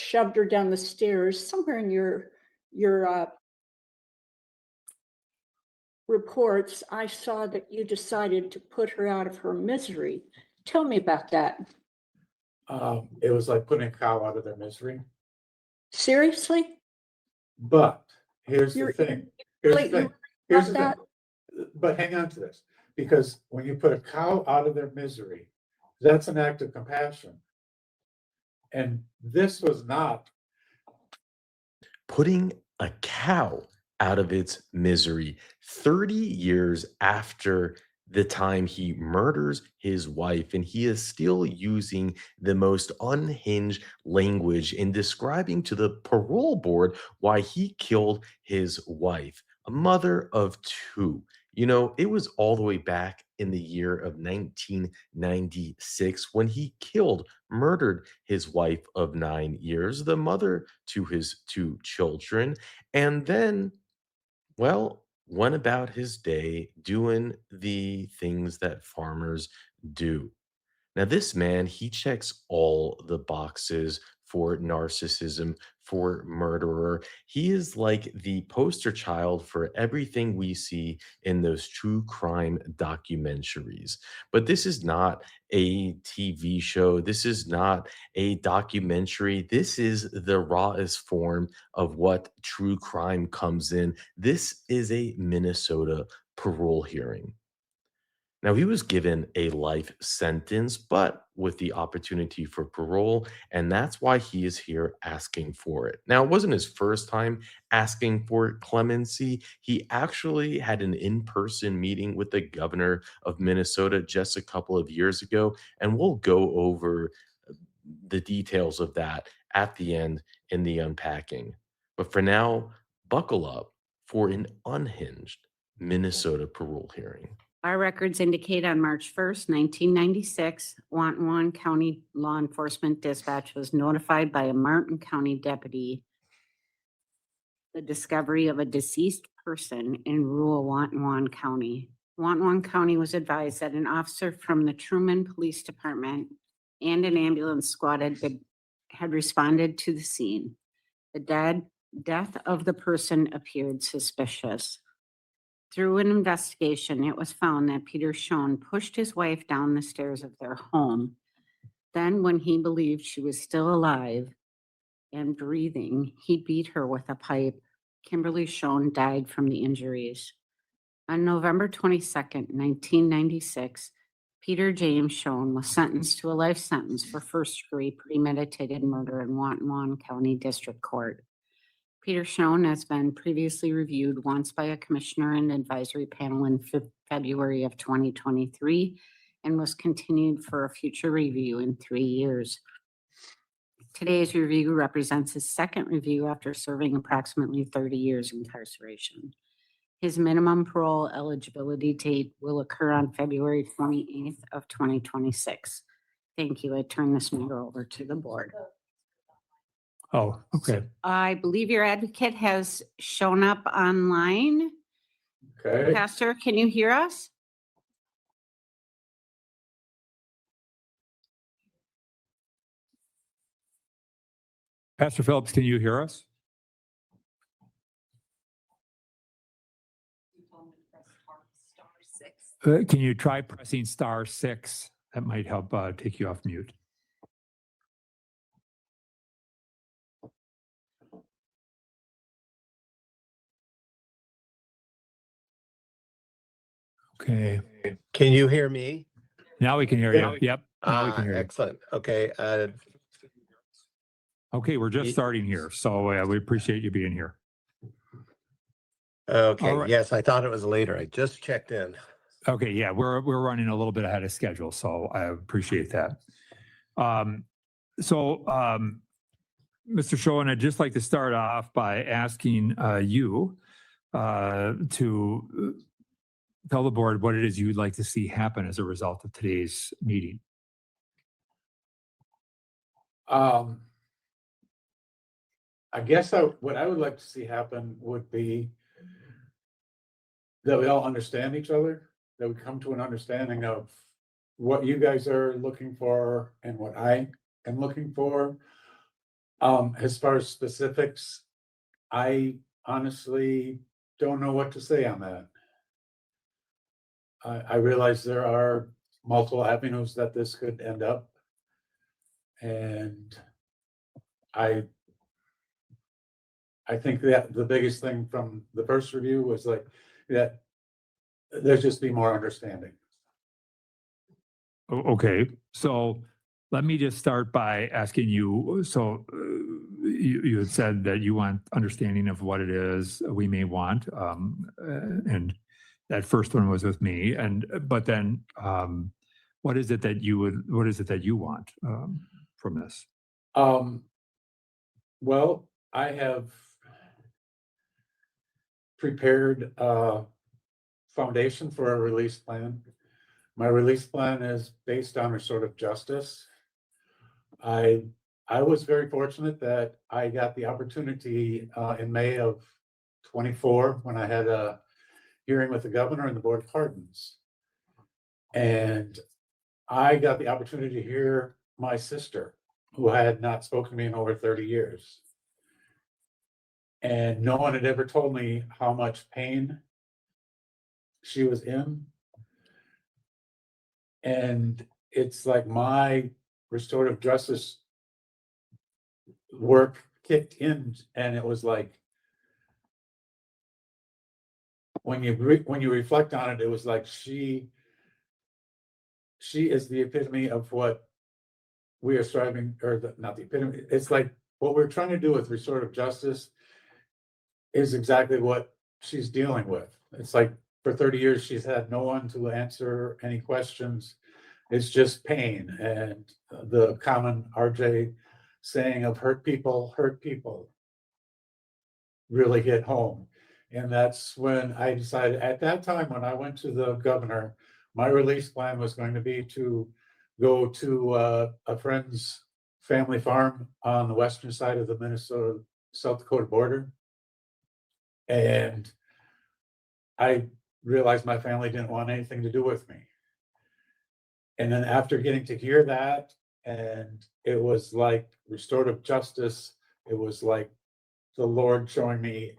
shoved her down the stairs. Somewhere in your reports, I saw that you decided to put her out of her misery. Tell me about that. It was like putting a cow out of their misery. Seriously? But here's the You're thing. Here's the really thing. Here's the about thing. But hang on to this, because when you put a cow out of their misery, that's an act of compassion. And this was not. Putting a cow out of its misery 30 years after the time he murders his wife, and he is still using the most unhinged language in describing to the parole board why he killed his wife, a mother of two. You know, it was all the way back in the year of 1996 when he murdered his wife of 9 years, the mother to his two children, and then, well, went about his day doing the things that farmers do. Now, this man, he checks all the boxes for narcissism, for murderer. He is like the poster child for everything we see in those true crime documentaries. But this is not a TV show. This is not a documentary. This is the rawest form of what true crime comes in. This is a Minnesota parole hearing. Now, he was given a life sentence, but with the opportunity for parole, and that's why he is here asking for it. Now, it wasn't his first time asking for clemency. He actually had an in person meeting with the governor of Minnesota just a couple of years ago, and we'll go over the details of that at the end in the unpacking. But for now, buckle up for an unhinged Minnesota parole hearing. Our records indicate on March 1st, 1996, Wanton County Law Enforcement Dispatch was notified by a Martin County deputy the discovery of a deceased person in rural Wanton County. Wanton County was advised that an officer from the Truman Police Department and an ambulance squad had responded to the scene. The death of the person appeared suspicious. Through an investigation, it was found that Peter Schoen pushed his wife down the stairs of their home. Then, when he believed she was still alive and breathing, he beat her with a pipe. Kimberly Schoen died from the injuries. On November 22nd, 1996, Peter James Schoen was sentenced to a life sentence for first-degree premeditated murder in Wanton County District Court. Peter Schoen has been previously reviewed once by a commissioner and advisory panel in February of 2023 and was continued for a future review in 3 years. Today's review represents his second review after serving approximately 30 years incarceration. His minimum parole eligibility date will occur on February 28th of 2026. Thank you. I turn this matter over to the board. Oh, okay. I believe your advocate has shown up online. Okay. Pastor, can you hear us? Pastor Phillips, can you hear us? Can you try pressing *6? That might help take you off mute. Okay. Can you hear me? Now we can hear you. Yep. Now we can hear you. Excellent. Okay. Okay, we're just starting here, so we appreciate you being here. Okay. All right. Yes, I thought it was later. I just checked in. Okay, yeah, we're running a little bit ahead of schedule, so I appreciate that. Mr. Schoen, I'd just like to start off by asking you to tell the board what it is you'd like to see happen as a result of today's meeting. I guess what I would like to see happen would be that we all understand each other, that we come to an understanding of what you guys are looking for and what I am looking for. As far as specifics, I honestly don't know what to say on that. I realize there are multiple avenues that this could end up. And I think that the biggest thing from the first review was like that there's just be more understanding. Okay, so let me just start by asking you, so you had said that you want understanding of what it is we may want, and that first one was with me, but then what is it that you want from this? Well, I have prepared a foundation for a release plan. My release plan is based on restorative justice. I was very fortunate that I got the opportunity in May of 24 when I had a hearing with the governor and the Board of Pardons. And I got the opportunity to hear my sister, who had not spoken to me in over 30 years. And no one had ever told me how much pain she was in. And it's like my restorative justice work kicked in, and it was like, when you reflect on it, it was like she is the epitome of what we are striving, or not the epitome. It's like what we're trying to do with restorative justice is exactly what she's dealing with. It's like for 30 years, she's had no one to answer any questions. It's just pain. And the common RJ saying of hurt people really hit home. And that's when I decided, at that time, when I went to the governor, my release plan was going to be to go to a friend's family farm on the western side of the Minnesota-South Dakota border. And I realized my family didn't want anything to do with me. And then after getting to hear that, and it was like restorative justice, it was like the Lord showing me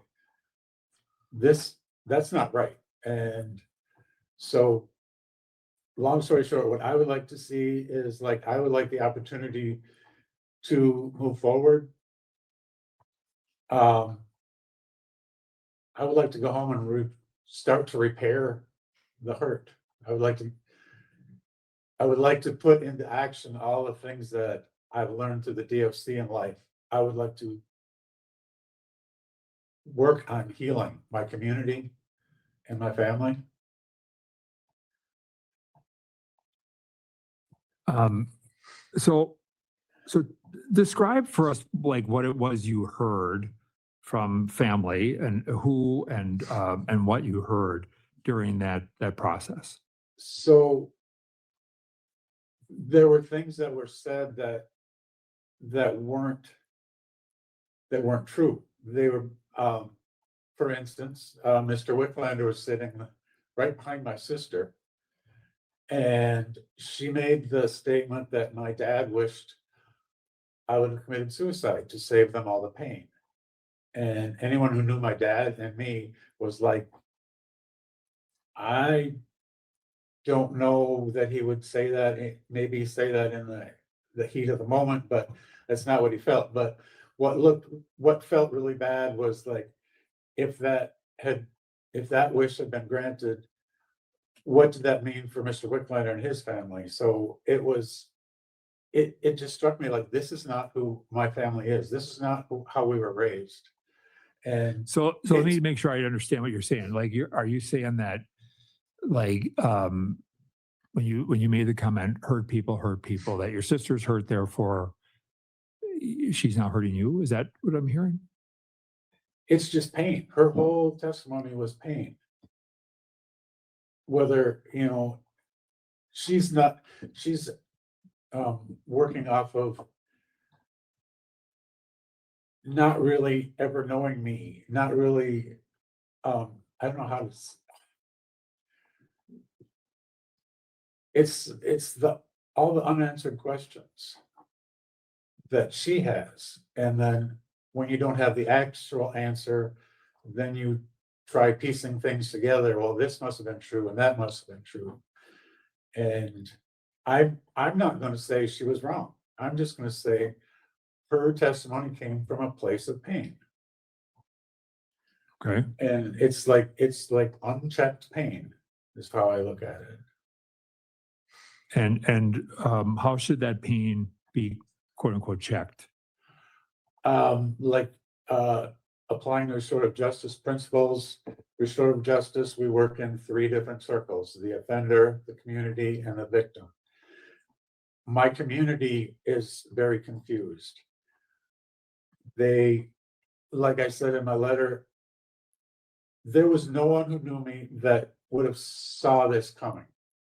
that's not right. And so, long story short, what I would like to see is, like, I would like the opportunity to move forward. I would like to go home and start to repair the hurt. I would like to put into action all the things that I've learned through the DFC in life. I would like to work on healing my community and my family. So describe for us like what it was you heard from family, and who and what you heard during that process. So there were things that were said that weren't true. They were, for instance, Mr. Wicklander was sitting right behind my sister, and she made the statement that my dad wished I would have committed suicide to save them all the pain. And anyone who knew my dad and me was like, I don't know that he would say that. Maybe say that in the heat of the moment, but that's not what he felt. But what felt really bad was like, if that wish had been granted, what did that mean for Mr. Wicklander and his family? So it just struck me like, this is not who my family is. This is not how we were raised. And So let me make sure I understand what you're saying. Like, are you saying that, like, when you made the comment, hurt people, that your sister's hurt, therefore she's not hurting you? Is that what I'm hearing? it's just pain. Her whole testimony was pain. Whether, she's working off of not really ever knowing me, not really, I don't know how to, it's all the unanswered questions. that she has. And then when you don't have the actual answer, then you try piecing things together. Well, this must have been true and that must have been true. And I'm not going to say she was wrong. I'm just going to say her testimony came from a place of pain. Okay. And it's like unchecked pain is how I look at it. And how should that pain be quote unquote checked? Like applying restorative justice principles. Restorative justice, we work in 3 different circles: the offender, the community, and the victim. My community is very confused. They, like I said in my letter, there was no one who knew me that would have saw this coming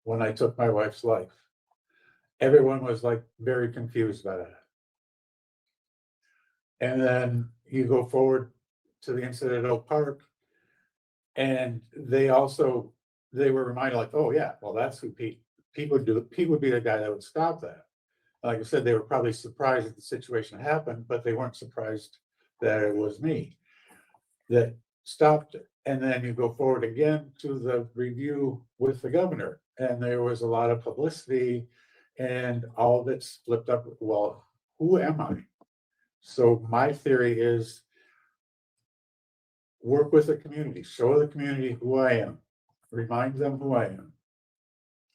when I took my wife's life. Everyone was like very confused by that. And then you go forward to the incident at Oak Park, and they were reminded, like, oh yeah, well, that's who Pete would do. Pete would be the guy that would stop that. Like I said, they were probably surprised that the situation happened, but they weren't surprised that it was me that stopped it. And then you go forward again to the review with the governor, and there was a lot of publicity, and all of it's flipped up. Well, who am I? So my theory is work with the community, show the community who I am, remind them who I am,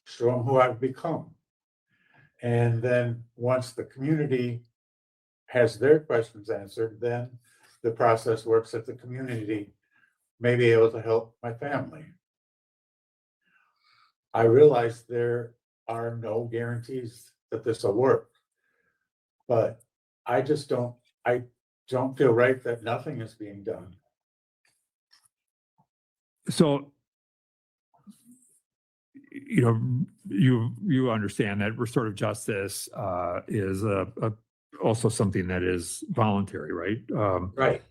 show them who I've become. And then once the community has their questions answered, then the process works that the community may be able to help my family. I realize there are no guarantees that this will work, but I don't feel right that nothing is being done. So, you know, you understand that restorative justice is also something that is voluntary, right? Right.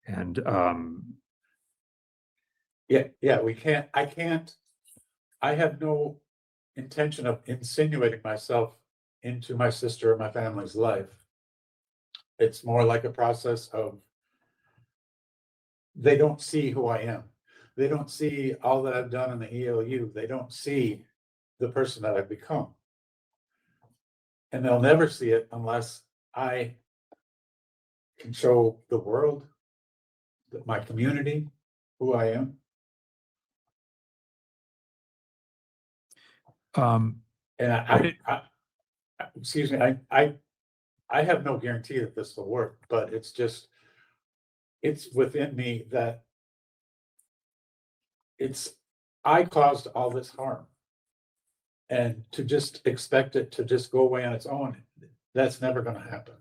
And Yeah, I have no intention of insinuating myself into my sister or my family's life. It's more like a process of, they don't see who I am. They don't see all that I've done in the ELU. They don't see the person that I've become. And they'll never see it unless I can show the world, my community, who I am. And excuse me, I have no guarantee that this will work, but it's within me that I caused all this harm. And to just expect it to just go away on its own, that's never going to happen.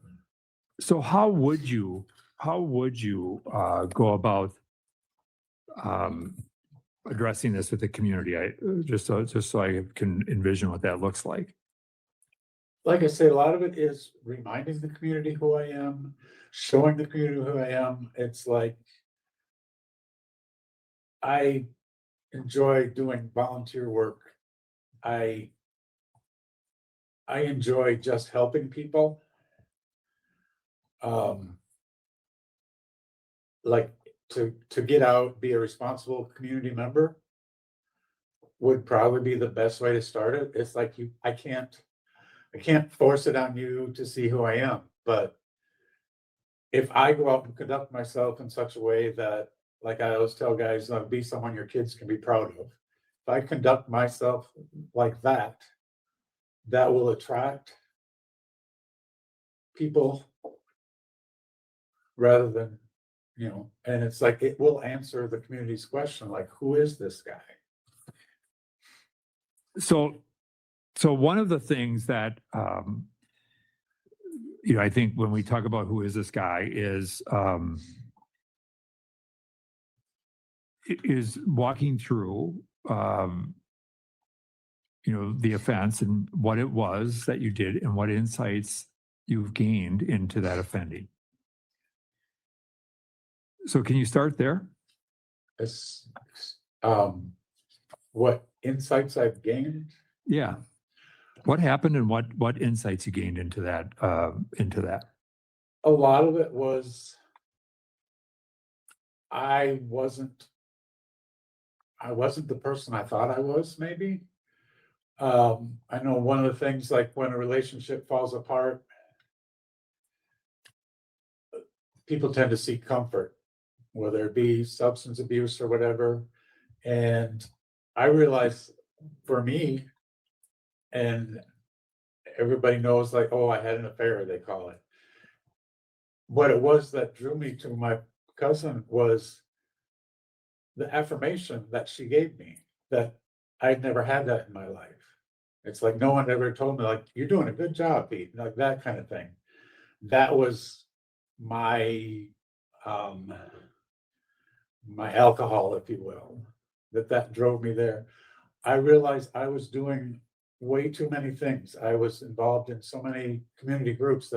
so how would you go about addressing this with the community? Just so I can envision what that looks like. Like I say, a lot of it is reminding the community who I am, showing the community who I am. It's like, I enjoy doing volunteer work. I enjoy just helping people. Like to get out, be a responsible community member would probably be the best way to start it. It's like I can't force it on you to see who I am, but if I go out and conduct myself in such a way that, like I always tell guys, be someone your kids can be proud of. If I conduct myself like that, that will attract people rather than, and it's like, it will answer the community's question, like, who is this guy? So one of the things that I think when we talk about who is this guy is walking through the offense and what it was that you did and what insights you've gained into that offending. So can you start there? What insights I've gained? Yeah. What happened and what insights you gained into that, into that? A lot of it was I wasn't the person I thought I was, maybe. I know one of the things, like when a relationship falls apart, people tend to seek comfort, whether it be substance abuse or whatever. And I realized for me, and everybody knows, like, oh, I had an affair, they call it. What it was that drew me to my cousin was the affirmation that she gave me, that I'd never had that in my life. It's like no one ever told me, like, you're doing a good job, Pete, like that kind of thing. That was my my alcohol, if you will, that drove me there. I realized I was doing way too many things. I was involved in so many community groups.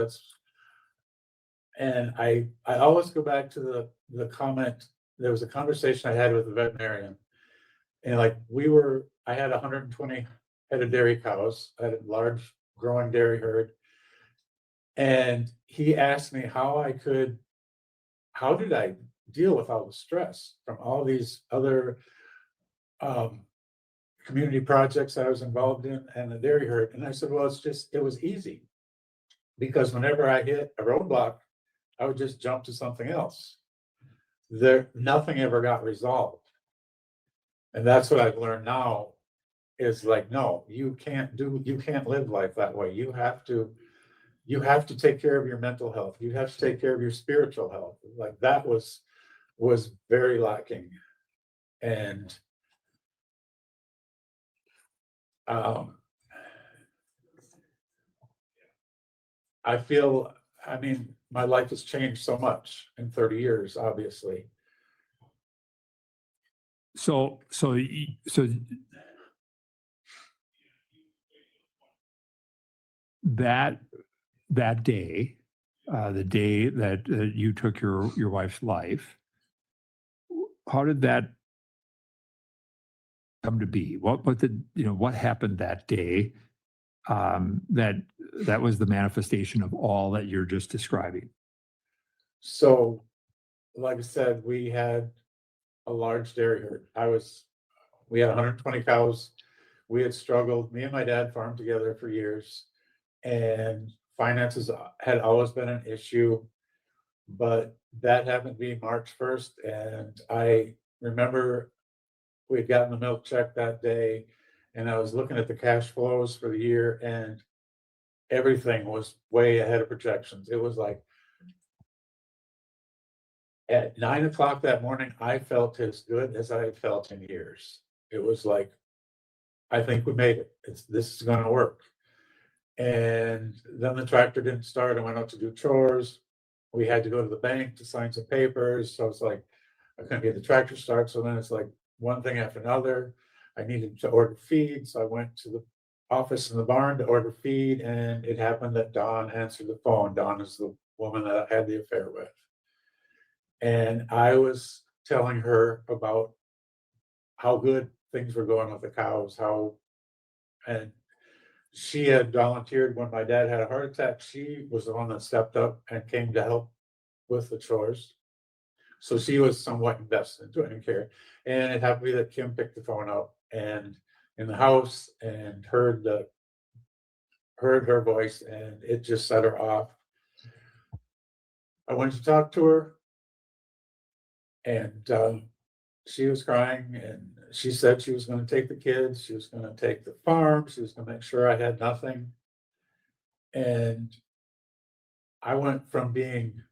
And I always go back to the comment. There was a conversation I had with a veterinarian, and like I had 120 head of dairy cows. I had a large growing dairy herd, and he asked me how did I deal with all the stress from all these other community projects I was involved in and the dairy herd. And I said, well, it was easy, because whenever I hit a roadblock, I would just jump to something else. Nothing ever got resolved. And that's what I've learned now is like, no, you can't live life that way. You have to take care of your mental health. You have to take care of your spiritual health. Like that was very lacking. And I feel, I mean, my life has changed so much in 30 years, obviously. So that day, the day that you took your wife's life, how did that come to be? What happened that day, that was the manifestation of all that you're just describing? So, like I said, we had a large dairy herd. We had 120 cows. We had struggled. Me and my dad farmed together for years, and finances had always been an issue. But that happened to be March 1st, and I remember we had gotten the milk check that day, and I was looking at the cash flows for the year, and everything was way ahead of projections. It was like at 9 o'clock that morning, I felt as good as I had felt in years. It was like, I think we made it. This is going to work. And then the tractor didn't start. I went out to do chores. We had to go to the bank to sign some papers. So it's like, I couldn't get the tractor started. So then it's like one thing after another. I needed to order feed. So I went to the office in the barn to order feed. And it happened that Dawn answered the phone. Dawn is the woman that I had the affair with. And I was telling her about how good things were going with the cows, and she had volunteered when my dad had a heart attack. She was the one that stepped up and came to help with the chores. So she was somewhat invested into it and care. And it happened to be that Kim picked the phone up and in the house and heard her voice, and it just set her off. I went to talk to her, and she was crying, and she said she was going to take the kids, she was going to take the farm, she was going to make sure I had nothing. And I went from being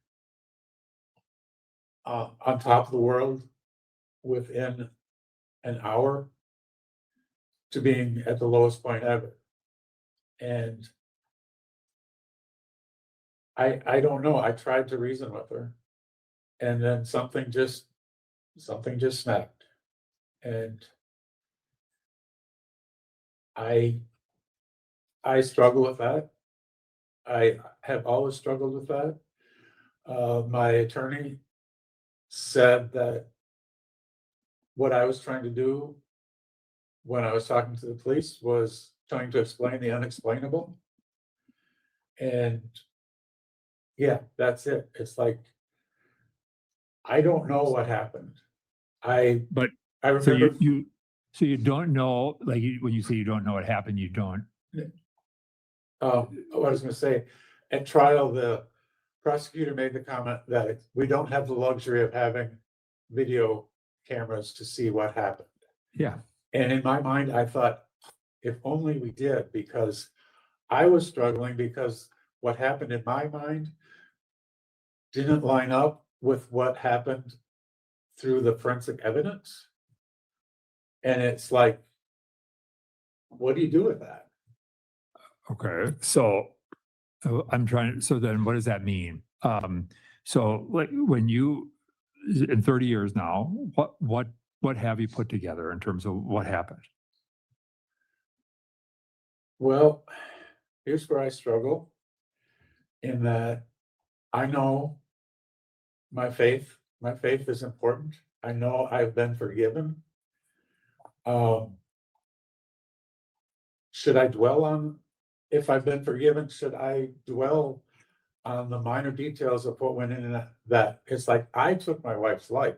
on top of the world within an hour to being at the lowest point ever. And I don't know, I tried to reason with her, and then something just snapped. And I struggle with that. I have always struggled with that. My attorney said that what I was trying to do when I was talking to the police was trying to explain the unexplainable. And yeah, that's it. It's like, I don't know what happened. I But so remember, so you don't know, like when you say you don't know what happened, you don't. what I was gonna say, at trial, the prosecutor made the comment that we don't have the luxury of having video cameras to see what happened. Yeah. And in my mind, I thought, if only we did, because I was struggling because what happened in my mind didn't line up with what happened through the forensic evidence. And it's like, what do you do with that? Okay. So I'm trying, so then what does that mean? So like when you, in 30 years now, what have you put together in terms of what happened? Well, here's where I struggle, in that I know my faith is important. I know I've been forgiven. Should I dwell on, if I've been forgiven, should I dwell on the minor details of what went in that? It's like, I took my wife's life.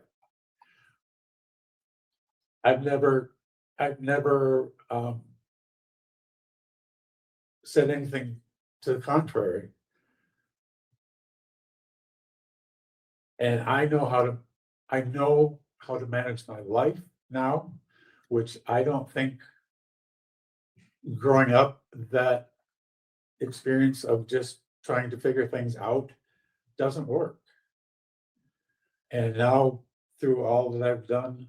I've never said anything to the contrary. And I know how to manage my life now, which I don't think growing up, that experience of just trying to figure things out doesn't work. And now, through all that I've done,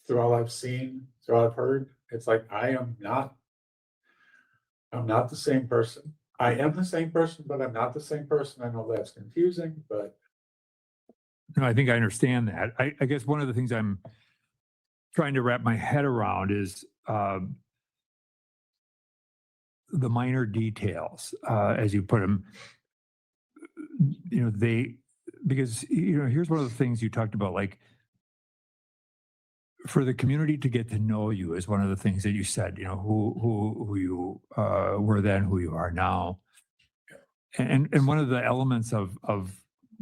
through all I've seen, through all I've heard, it's like, I'm not the same person. I am the same person, but I'm not the same person. I know that's confusing, but No, I think I understand that. I guess one of the things I'm trying to wrap my head around is the minor details, as you put them. Because here's one of the things you talked about, like for the community to get to know you is one of the things that you said. Who you were then, who you are now, and one of the elements of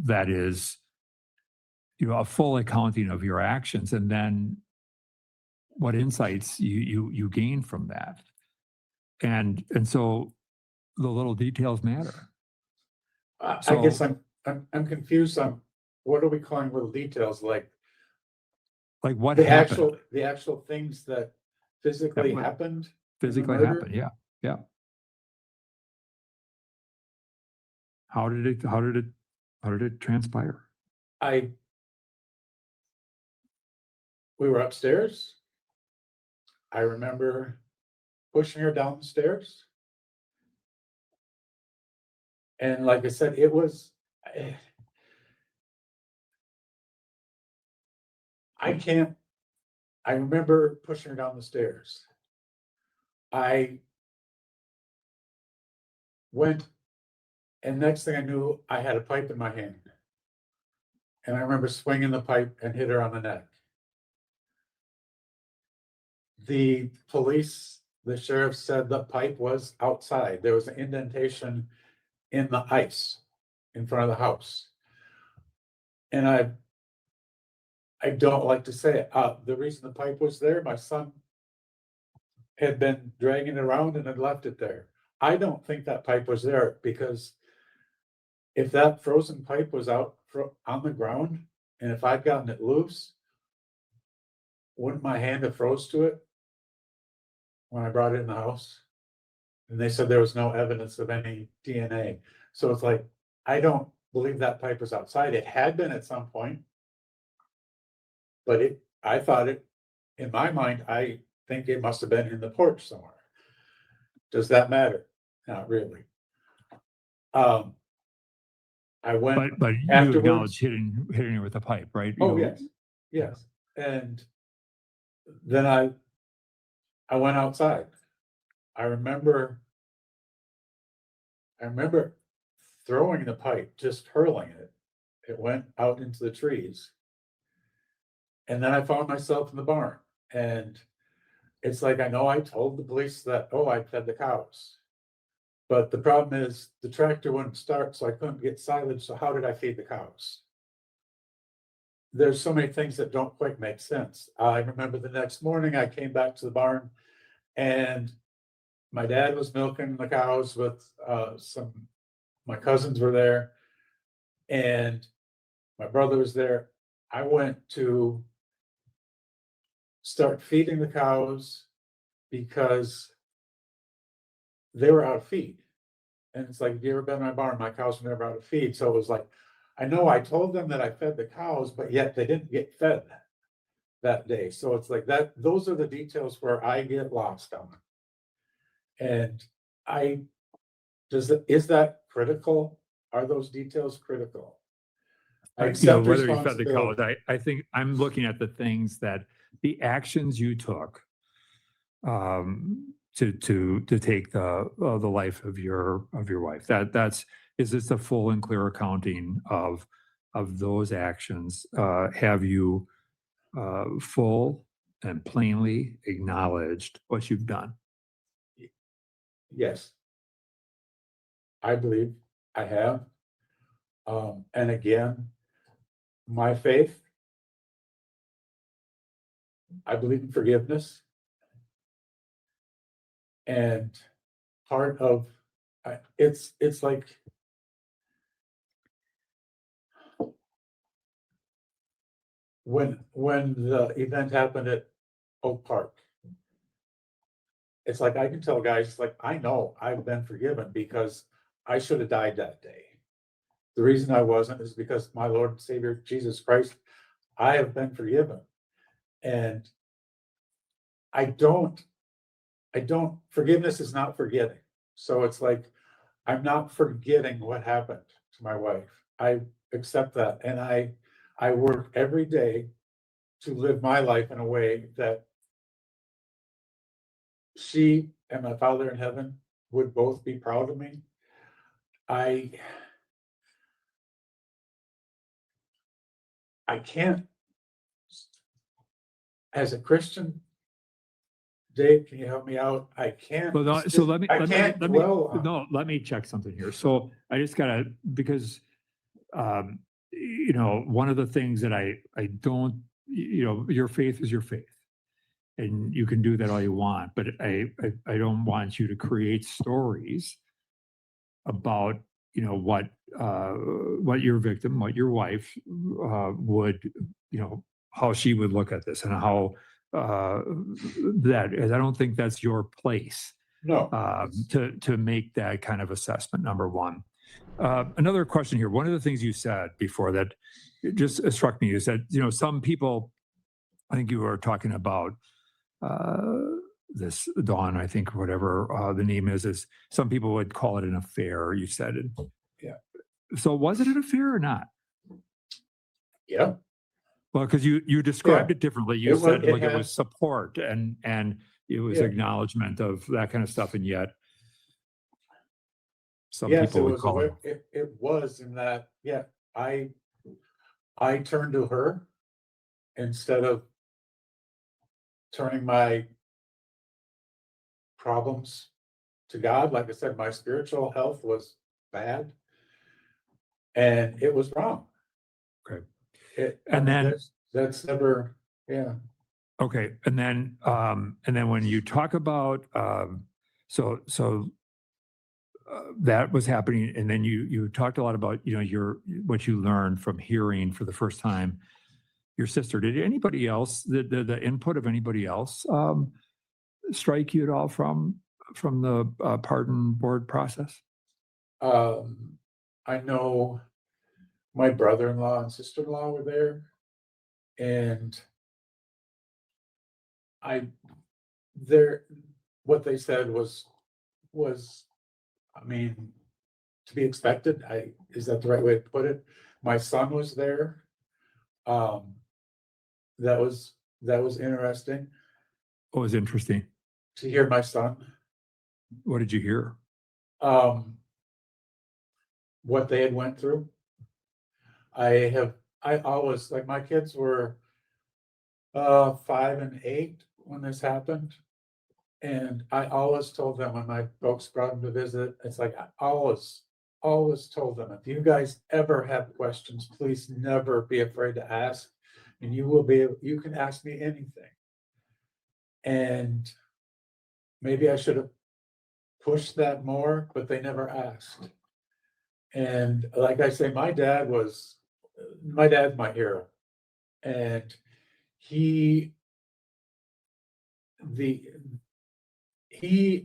that is a full accounting of your actions, and then what insights you gain from that, and so the little details matter. I guess I'm confused on what are we calling little details, like what the happened actual things that physically That would- happened. physically murder? happened. Yeah. How did it transpire? We were upstairs. I remember pushing her down the stairs. And like I said, it was, I remember pushing her down the stairs. I went, and next thing I knew, I had a pipe in my hand. And I remember swinging the pipe and hit her on the neck. The sheriff said the pipe was outside. There was an indentation in the ice in front of the house. And I don't like to say it. The reason the pipe was there, my son had been dragging it around and had left it there. I don't think that pipe was there, because if that frozen pipe was out on the ground, and if I'd gotten it loose, wouldn't my hand have froze to it when I brought it in the house? And they said there was no evidence of any DNA. So it's like, I don't believe that pipe was outside. It had been at some point. But I thought it, in my mind, I think it must have been in the porch somewhere. Does that matter? Not really. I went, But you afterwards- acknowledge hitting her with a pipe, right? oh, yes. And then I went outside. I remember throwing the pipe, just hurling it. It went out into the trees. And then I found myself in the barn, and it's like, I know I told the police that, oh, I fed the cows. But the problem is the tractor wouldn't start, so I couldn't get silage. So how did I feed the cows? There's so many things that don't quite make sense. I remember the next morning I came back to the barn and my dad was milking the cows with my cousins were there and my brother was there. I went to start feeding the cows because they were out of feed. And it's like, if you ever been in my barn, my cows were never out of feed. So it was like, I know I told them that I fed the cows, but yet they didn't get fed that day. So it's like that, those are the details where I get lost on. And is that critical? Are those details critical? I accept whether you fed the cows, responsibility. I think I'm looking at the things that the actions you took to take the life of your wife. Is this a full and clear accounting of those actions? Have you full and plainly acknowledged what you've done? Yes. I believe I have. And again, my faith, I believe in forgiveness. And part of it's like when the event happened at Oak Park, it's like I can tell guys, it's like, I know I've been forgiven because I should have died that day. The reason I wasn't is because my Lord and Savior, Jesus Christ, I have been forgiven. And forgiveness is not forgetting. So it's like, I'm not forgetting what happened to my wife. I accept that. And I work every day to live my life in a way that she and my Father in heaven would both be proud of me. I can't, as a Christian, Dave, can you help me out? I can't. Well, no, so let me let me check something here. So I just gotta, because one of the things that I don't, your faith is your faith. And you can do that all you want, but I don't want you to create stories about, what your victim, what your wife would, how she would look at this and how that is. I don't think that's your place. No. To make that kind of assessment, number one. Another question here. One of the things you said before that just struck me is that, some people, I think you were talking about this Dawn, I think, whatever the name is some people would call it an affair, you said. Yeah. So was it an affair or not? Yeah. Well, because you described it differently. You said it was support and it was acknowledgement of that kind of stuff, and yet some people would call it. It was in that, I turned to her instead of turning my problems to God. Like I said, my spiritual health was bad and it was wrong. Okay. That's never, Okay. And then when you talk about, that was happening. And then you talked a lot about, what you learned from hearing for the first time your sister. Did anybody else, the input of anybody else strike you at all from the pardon board process? I know my brother-in-law and sister-in-law were there, and what they said was, I mean, to be expected. Is that the right way to put it? My son was there. That was interesting. What was interesting? To hear my son. What did you hear? What they had went through. I always, like, my kids were 5 and 8 when this happened. And I always told them when my folks brought them to visit, it's like, I always told them, if you guys ever have questions, please never be afraid to ask. And you can ask me anything. And maybe I should have pushed that more, but they never asked. And like I say, my dad's my hero. And he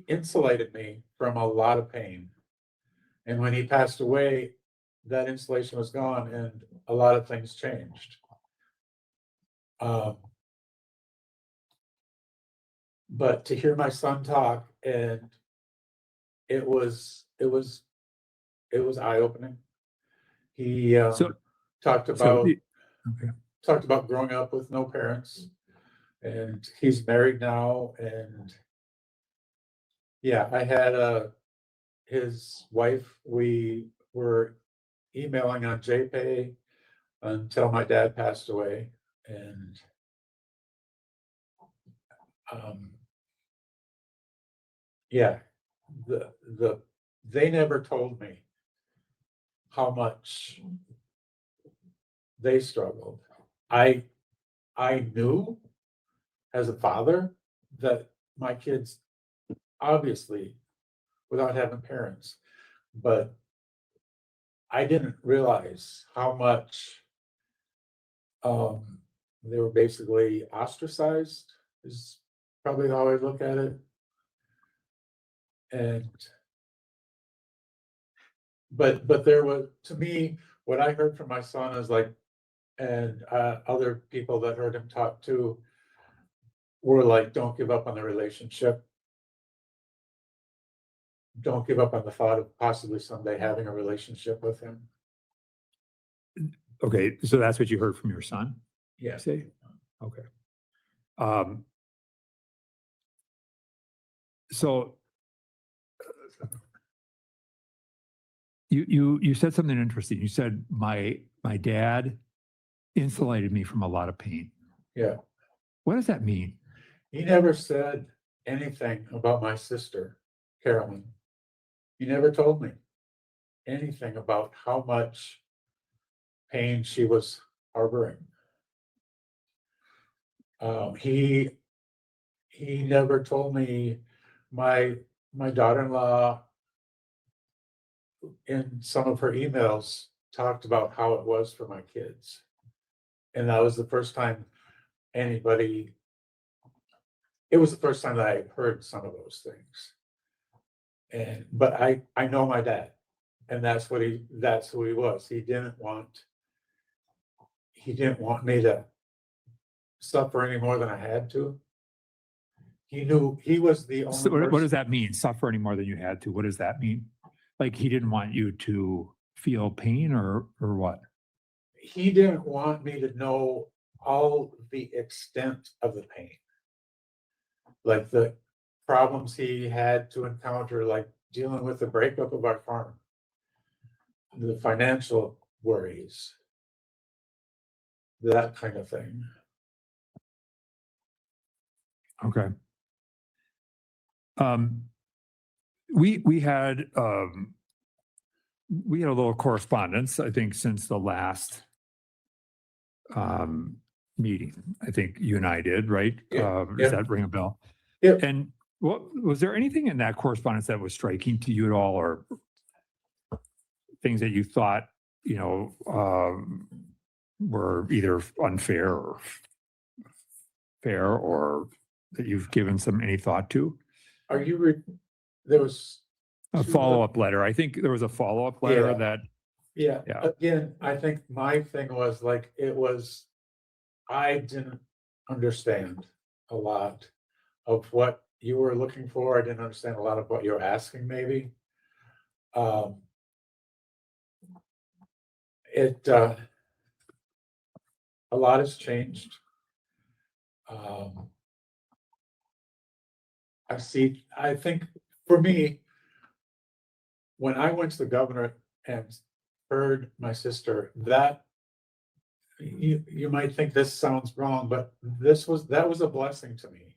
insulated me from a lot of pain. And when he passed away, that insulation was gone and a lot of things changed. But to hear my son talk, and it was eye-opening. He So- talked So, about okay. talked about growing up with no parents, and he's married now. And yeah, I had his wife, we were emailing on JPay until my dad passed away. And yeah, they never told me how much they struggled. I knew as a father that my kids, obviously, without having parents, but I didn't realize how much they were basically ostracized, is probably how I look at it. And but there was, to me, what I heard from my son is like, and other people that heard him talk too, were like, don't give up on the relationship. Don't give up on the thought of possibly someday having a relationship with him. Okay, so that's what you heard from your son? Yeah. You say? Okay. So you said something interesting. You said my dad insulated me from a lot of pain. Yeah. What does that mean? He never said anything about my sister, Carolyn. He never told me anything about how much pain she was harboring. He never told me my daughter-in-law in some of her emails talked about how it was for my kids. And that was the first time it was the first time that I heard some of those things. But I know my dad, and that's who he was. He didn't want me to suffer any more than I had to. He knew he was the only So what person. does that mean? Suffer any more than you had to? What does that mean? Like he didn't want you to feel pain or what? He didn't want me to know all the extent of the pain. Like the problems he had to encounter, like dealing with the breakup of our farm, the financial worries, that kind of thing. Okay. We had a little correspondence, I think, since the last meeting. I think you and I did, right? Yeah, Does yeah. that ring a bell? Yeah. And what was there anything in that correspondence that was striking to you at all, or things that you thought, were either unfair or fair, or that you've given any thought to? Are you there was A two follow-up letter. I think there was a follow-up letter Yeah. that, Yeah, Yeah. again, I think my thing was like, I didn't understand a lot of what you were looking for. I didn't understand a lot of what you were asking, maybe. A lot has changed. I think for me, when I went to the governor and heard my sister, that you might think this sounds wrong, but that was a blessing to me.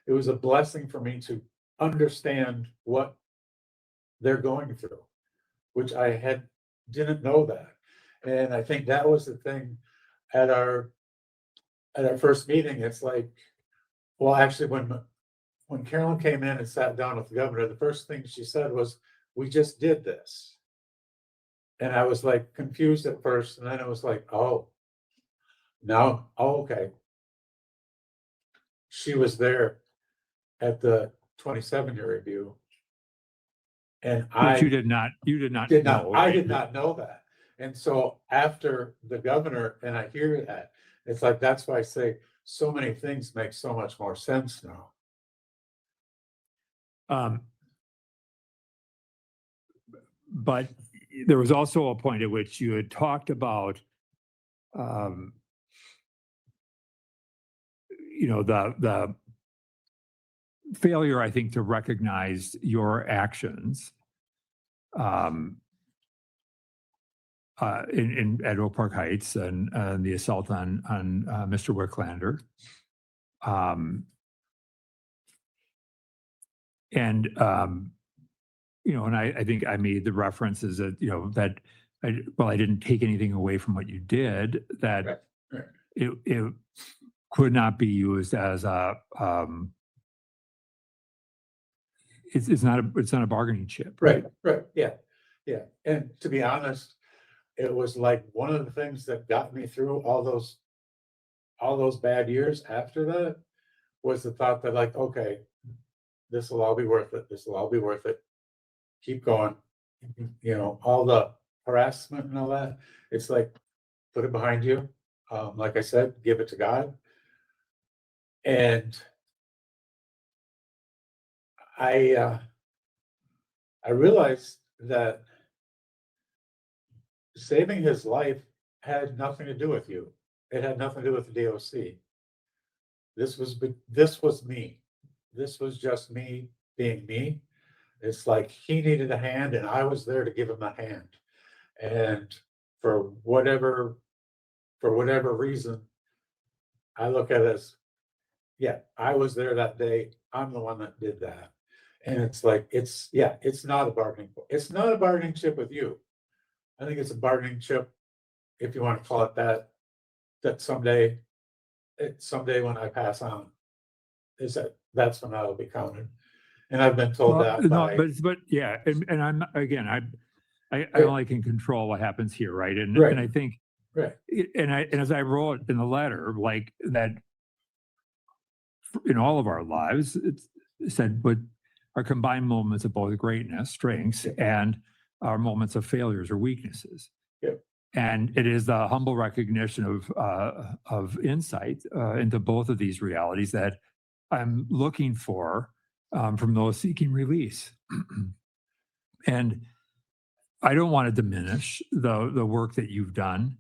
It was a blessing for me to understand what they're going through, which I didn't know that. And I think that was the thing at our first meeting. It's like, well, actually, when Carolyn came in and sat down with the governor, the first thing she said was, "We just did this." And I was like confused at first, and then it was like, oh, now, oh, okay. She was there at the 27-year review. And But you I did not know. I right? did not know that. And so after the governor, and I hear that, it's like, that's why I say so many things make so much more sense now. But there was also a point at which you had talked about, the failure, I think, to recognize your actions at Oak Park Heights and the assault on Mr. Wicklander. And I think I made the references that, that I didn't take anything away from what you did, that Right. it could not be used as a, it's not a bargaining chip. Right. Yeah. And to be honest, it was like one of the things that got me through all those bad years after that was the thought that, like, okay, this will all be worth it. This will all be worth it. Keep going. All the harassment and all that. It's like, put it behind you. Like I said, give it to God. And I realized that saving his life had nothing to do with you. It had nothing to do with the DOC. This was me. This was just me being me. It's like he needed a hand and I was there to give him a hand. And for whatever reason, I look at it as, yeah, I was there that day. I'm the one that did that. And it's like, it's not a bargaining. It's not a bargaining chip with you. I think it's a bargaining chip, if you want to call it that someday when I pass on, that's when that'll be counted. And I've been told Well, that no, by, but yeah, and I'm again, I Right. only can control what happens here, right? And Right. and I think, right, and as I wrote in the letter, like that, in all of our lives, it said, but our combined moments of both greatness, strengths, and our moments of failures or weaknesses. Yep. And it is the humble recognition of insight into both of these realities that I'm looking for from those seeking release. And I don't want to diminish the work that you've done,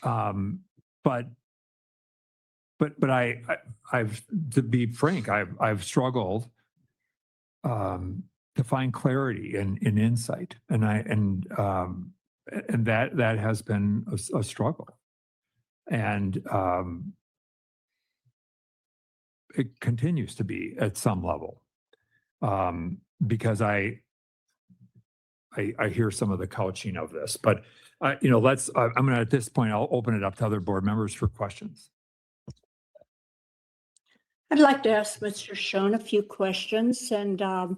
but I've, to be frank, I've struggled to find clarity and insight, and that has been a struggle, and it continues to be at some level, because I hear some of the couching of this, but I'm going to, at this point, I'll open it up to other board members for questions. I'd like to ask Mr. Schoen a few questions and kind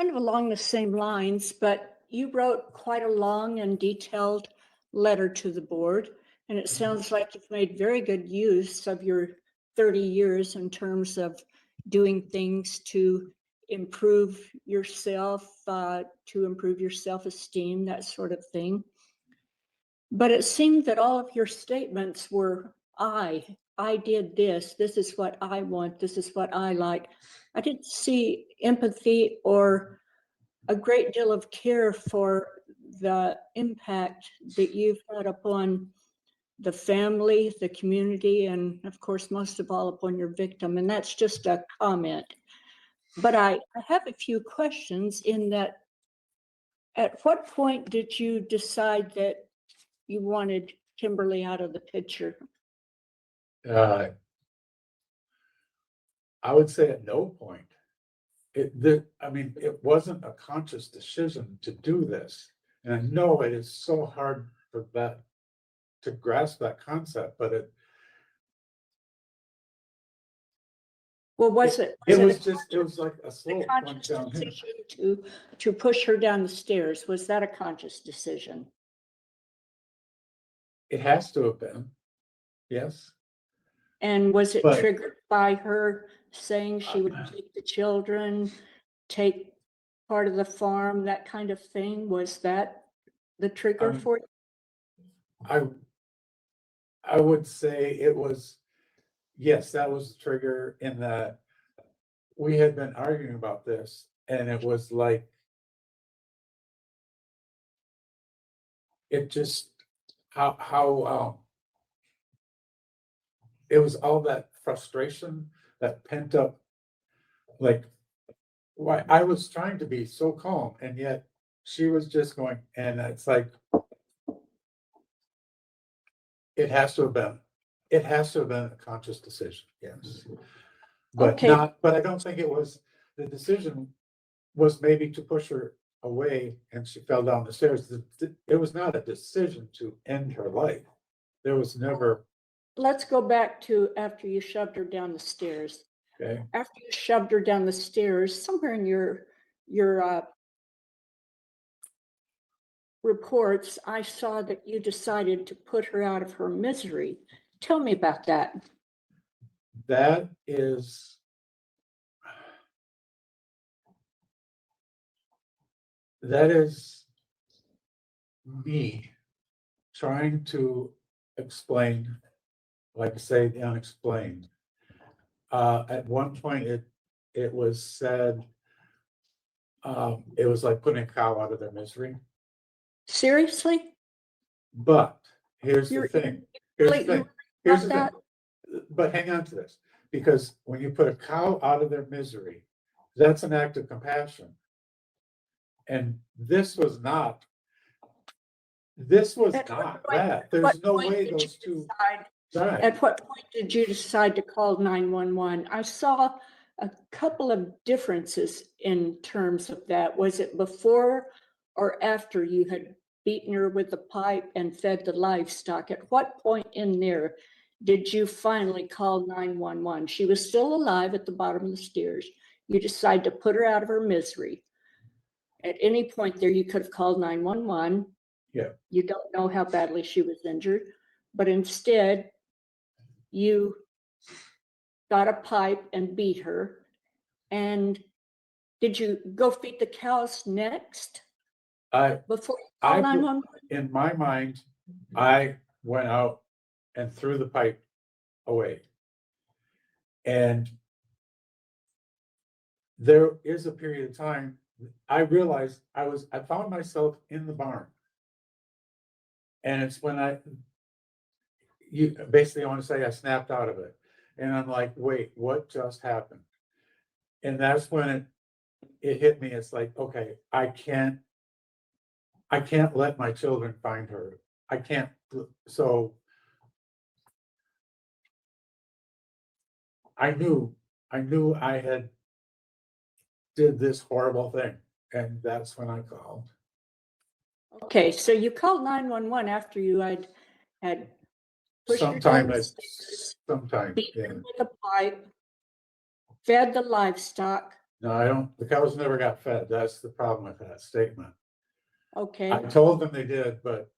of along the same lines, but you wrote quite a long and detailed letter to the board, and it sounds like you've made very good use of your 30 years in terms of doing things to improve yourself, to improve your self-esteem, that sort of thing. But it seemed that all of your statements were, I did this. This is what I want. This is what I like. I didn't see empathy or a great deal of care for the impact that you've had upon the family, the community, and of course, most of all, upon your victim. And that's just a comment. But I have a few questions in that. At what point did you decide that you wanted Kimberly out of the picture? I would say at no point. I mean, it wasn't a conscious decision to do this. And I know it is so hard for that to grasp that concept, but it was it was like a slope a going conscious down here. decision to push her down the stairs? Was that a conscious decision? It has to have been, yes. And was it But- triggered by her saying she would take the children, take part of the farm, that kind of thing? Was that the trigger for it? I would say it was, yes, that was the trigger in that we had been arguing about this and it was like, it just, how, it was all that frustration, that pent up, like, why I was trying to be so calm and yet she was just going, and it's like, it has to have been a conscious decision, yes. But Okay. but I don't think it was, the decision was maybe to push her away and she fell down the stairs. It was not a decision to end her life. There was never, Let's go back to after you shoved her down the stairs. okay, After you shoved her down the stairs, somewhere in your reports, I saw that you decided to put her out of her misery. Tell me about that. that is, me trying to explain, like I say, the unexplained. At one point, it was said, it was like putting a cow out of their misery. Seriously? But here's the You're- thing, here's the Like, thing, you here's the thought thing. But hang on to this, because when you put a cow out of their misery, that's an act of compassion. And this was not At what that. point- There's what no point way did those you two decide- died. At what point did you decide to call 911? I saw a couple of differences in terms of that. Was it before or after you had beaten her with the pipe and fed the livestock? At what point in there did you finally call 911? She was still alive at the bottom of the stairs. You decided to put her out of her misery. At any point there, you could have called 911. Yeah. You don't know how badly she was injured, but instead you got a pipe and beat her. And did you go feed the cows next before you I called put- 911? In my mind, I went out and threw the pipe away. And there is a period of time, I realized I found myself in the barn. And it's when you basically, I want to say I snapped out of it. And I'm like, wait, what just happened? And that's when it hit me. It's like, okay, I can't let my children find her. I can't, so I knew I had did this horrible thing. And that's when I called. Okay, so you called 911 after you had pushed her down Sometime the at, stairs, sometime, beat yeah. her with a pipe, fed the livestock. No, the cows never got fed. That's the problem with that statement. Okay, I told them they did, but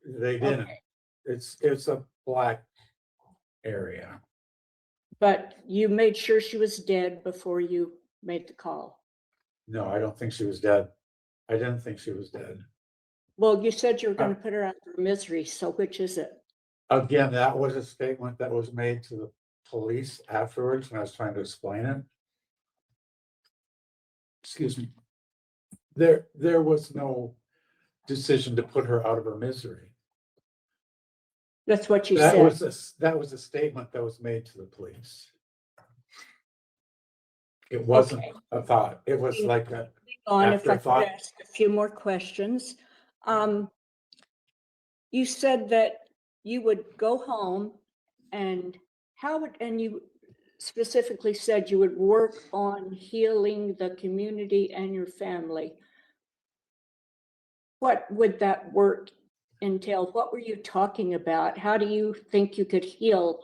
they didn't. Okay. It's a black area. but you made sure she was dead before you made the call. No, I don't think she was dead. I didn't think she was dead. Well, you said you were going to put her out of her misery, so which is it? Again, that was a statement that was made to the police afterwards when I was trying to explain it. Excuse me. There was no decision to put her out of her misery. That's what you That said. that was a statement that was made to the police. It wasn't Okay. a thought. It was like a, On if I could Afterthought. ask a few more questions. You said that you would go home and you specifically said you would work on healing the community and your family. What would that work entail? What were you talking about? How do you think you could heal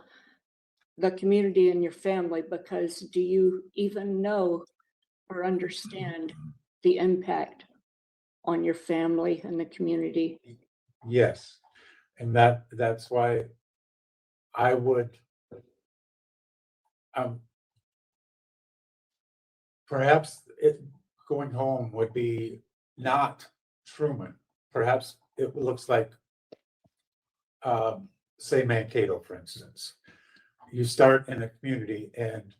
the community and your family? Because do you even know or understand the impact on your family and the community? Yes, and that's why I would perhaps going home would be not Truman. Perhaps it looks like say Mankato, for instance. You start in a community and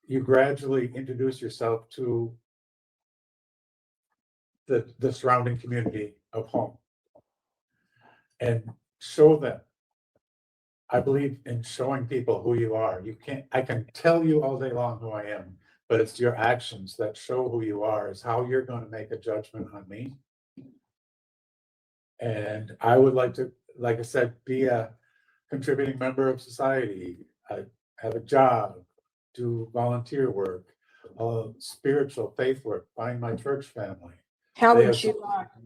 you gradually introduce yourself to the surrounding community of home and show them. I believe in showing people who you are. I can tell you all day long who I am, but it's your actions that show who you are, is how you're going to make a judgment on me. And I would like to, like I said, be a contributing member of society. I have a job, do volunteer work, spiritual faith work, find my church family. How They would have you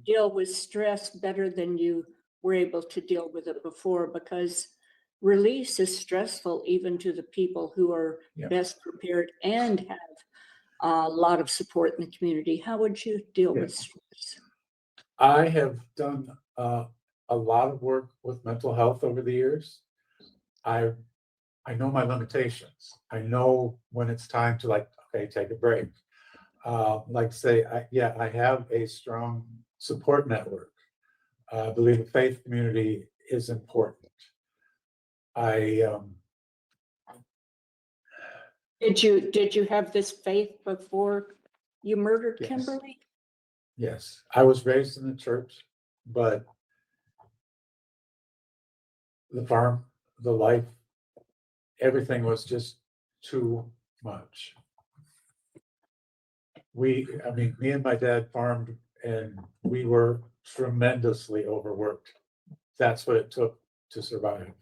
deal with stress better than you were able to deal with it before? Because release is stressful even to the people who are Yeah. best prepared and have a lot of support in the community. How would you deal with stress? I have done a lot of work with mental health over the years. I know my limitations. I know when it's time to, like, okay, take a break. Like say, I have a strong support network. I believe the faith community is important. Did you have this faith before you murdered Yes. Kimberly? Yes, I was raised in the church, but the farm, the life, everything was just too much. Me and my dad farmed and we were tremendously overworked. That's what it took to survive.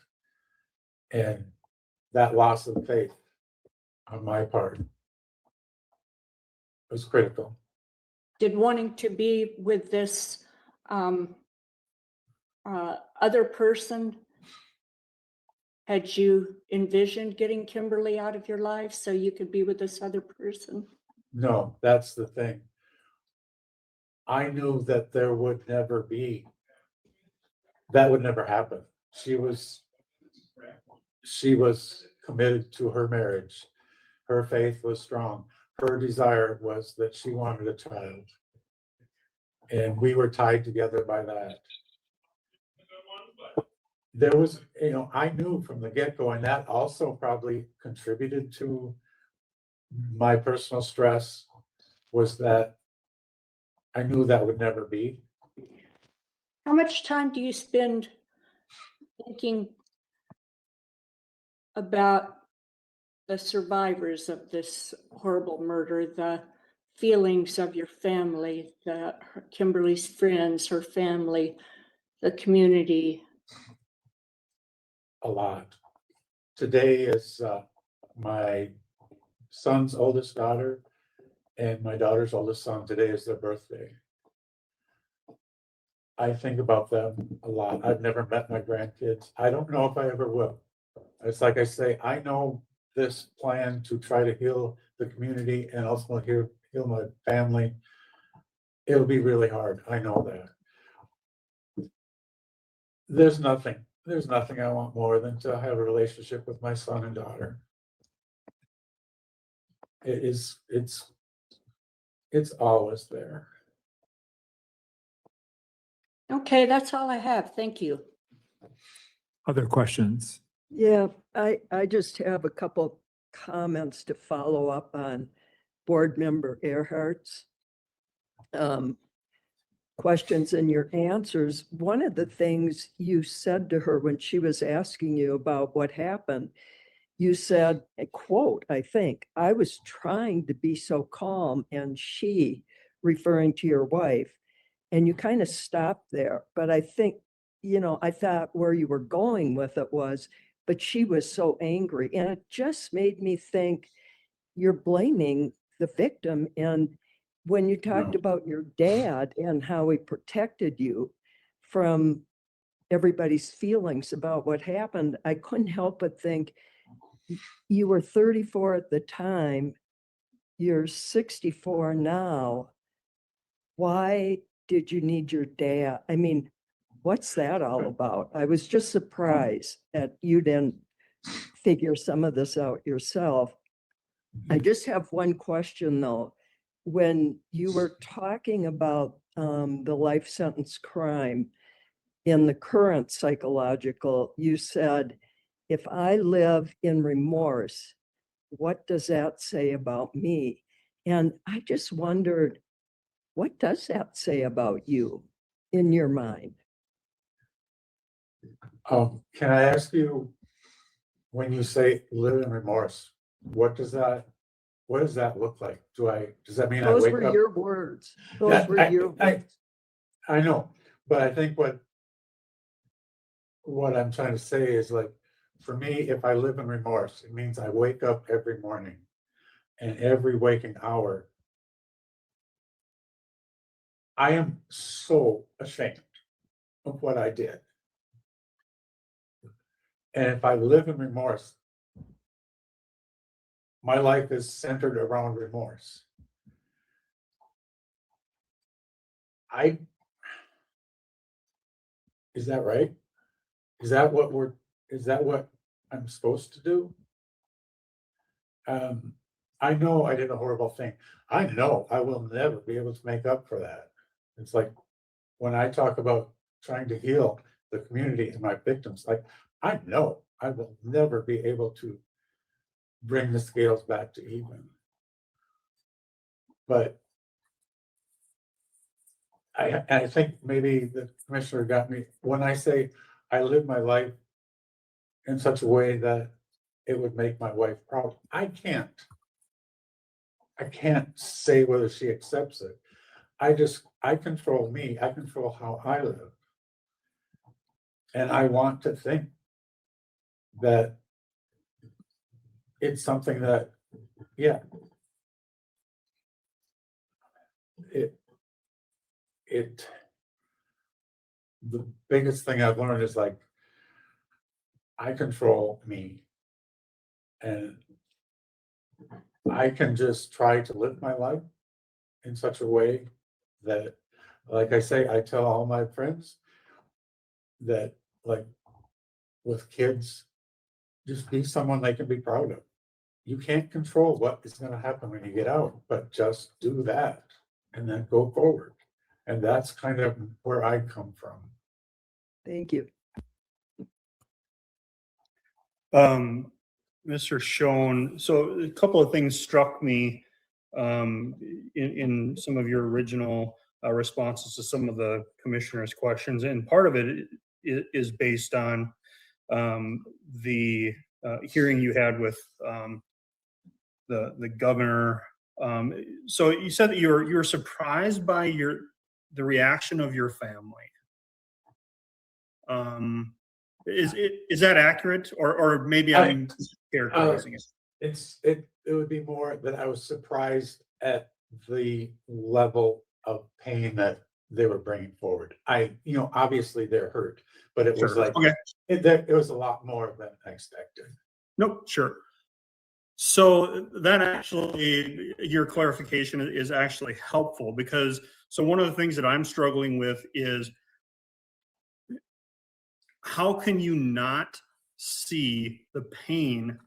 And that loss of faith on my part was critical. Did wanting to be with this other person, had you envisioned getting Kimberly out of your life so you could be with this other person? No, that's the thing. I knew that that would never happen. She was committed to her marriage. Her faith was strong. Her desire was that she wanted a child. And we were tied together by that. There was, I knew from the get-go, and that also probably contributed to my personal stress, was that I knew that would never be. How much time do you spend thinking about the survivors of this horrible murder, the feelings of your family, Kimberly's friends, her family, the community? A lot. Today is my son's oldest daughter and my daughter's oldest son. Today is their birthday. I think about them a lot. I've never met my grandkids. I don't know if I ever will. It's like I say, I know this plan to try to heal the community and ultimately heal my family. It'll be really hard. I know that. There's nothing I want more than to have a relationship with my son and daughter. It's always there. Okay, that's all I have. Thank you. Other questions? Yeah, I just have a couple comments to follow up on Board Member Earhart's questions and your answers. One of the things you said to her when she was asking you about what happened, you said, a quote, I think, "I was trying to be so calm," and she, referring to your wife, and you kind of stopped there. But I think, I thought where you were going with it was, but she was so angry. And it just made me think you're blaming the victim. And when you talked No. about your dad and how he protected you from everybody's feelings about what happened, I couldn't help but think you were 34 at the time, you're 64 now. Why did you need your dad? I mean, what's that all about? I was just surprised that you didn't figure some of this out yourself. I just have one question though. When you were talking about the life sentence crime in the current psychological, you said, if I live in remorse, what does that say about me? And I just wondered, what does that say about you in your mind? Can I ask you, when you say live in remorse, what does that look like? Does that mean I Those wake were up? your words. Those Yeah, were your words. I know, but I think what I'm trying to say is, like, for me, if I live in remorse, it means I wake up every morning and every waking hour, I am so ashamed of what I did. And if I live in remorse, my life is centered around remorse. Is that right? Is that what I'm supposed to do? I know I did a horrible thing. I know I will never be able to make up for that. It's like when I talk about trying to heal the community and my victims, like, I know I will never be able to bring the scales back to even. But I think maybe the commissioner got me when I say I live my life in such a way that it would make my wife proud. I can't say whether she accepts it. I control me. I control how I live. And I want to think that it's something that, yeah, the biggest thing I've learned is, like, I control me, and I can just try to live my life in such a way that, like I say, I tell all my friends that, like, with kids, just be someone they can be proud of. You can't control what is going to happen when you get out, but just do that and then go forward. And that's kind of where I come from. Thank you. Mr. Schoen, so a couple of things struck me in some of your original responses to some of the commissioner's questions, and part of it is based on the hearing you had with the governor. So you said that you're surprised by the reaction of your family. Is that accurate, or maybe I'm characterizing it? It would be more that I was surprised at the level of pain that they were bringing forward. Obviously they're hurt, but it was Sure. like, Okay. it was a lot more than I expected. Nope, sure. So that actually, your clarification is actually helpful, because so one of the things that I'm struggling with is, how can you not see the pain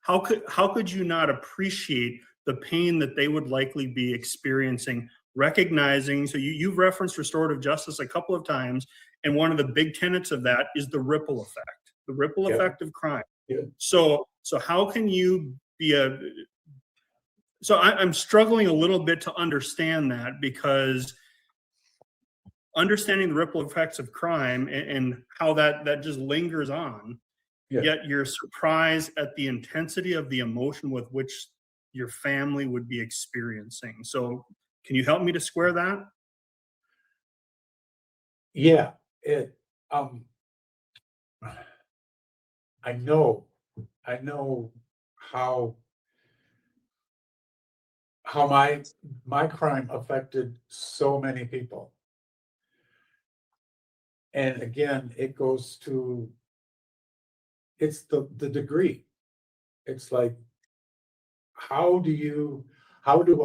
how could you not appreciate the pain that they would likely be experiencing, recognizing, so you've referenced restorative justice a couple of times, and one of the big tenets of that is the ripple effect of crime. Yeah. So how can you be I'm struggling a little bit to understand that, because understanding the ripple effects of crime and how that just lingers on, Yeah. yet you're surprised at the intensity of the emotion with which your family would be experiencing. So can you help me to square that? Yeah, I know how my crime affected so many people. And again, it goes to, it's the degree. It's like, how do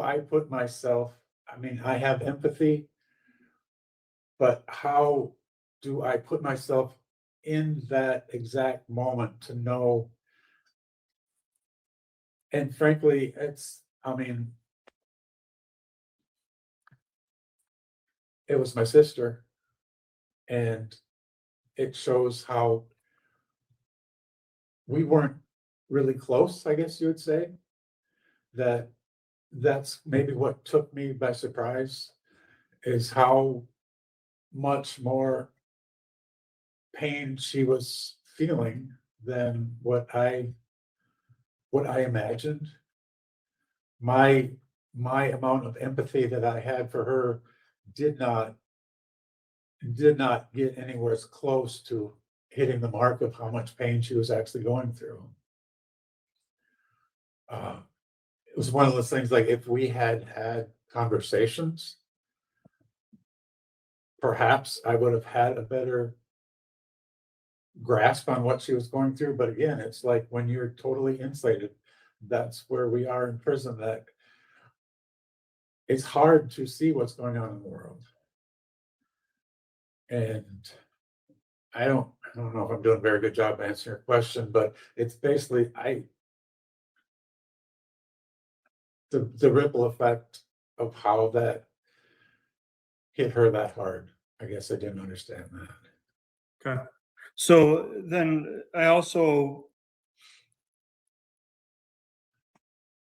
I put myself, I mean, I have empathy, but how do I put myself in that exact moment to know? And frankly, I mean, it was my sister, and it shows how we weren't really close, I guess you would say. That's maybe what took me by surprise, is how much more pain she was feeling than what I imagined. My amount of empathy that I had for her did not get anywhere as close to hitting the mark of how much pain she was actually going through. It was one of those things, like, if we had had conversations, perhaps I would have had a better grasp on what she was going through. But again, it's like when you're totally insulated, that's where we are in prison, that it's hard to see what's going on in the world. And I don't know if I'm doing a very good job answering your question, but it's basically the ripple effect of how that hit her that hard. I guess I didn't understand that. Okay. So then I also,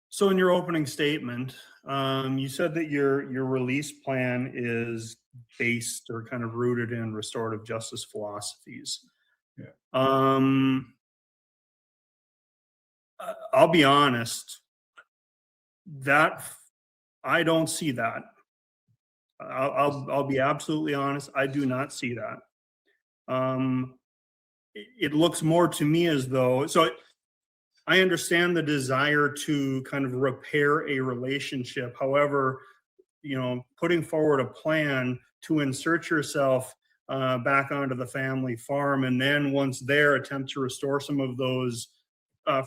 so in your opening statement, you said that your release plan is based or kind of rooted in restorative justice philosophies. Yeah. I'll be honest, that I don't see that. I'll be absolutely honest. I do not see that. It looks more to me as though, so I understand the desire to kind of repair a relationship. However, putting forward a plan to insert yourself back onto the family farm, and then once there, attempt to restore some of those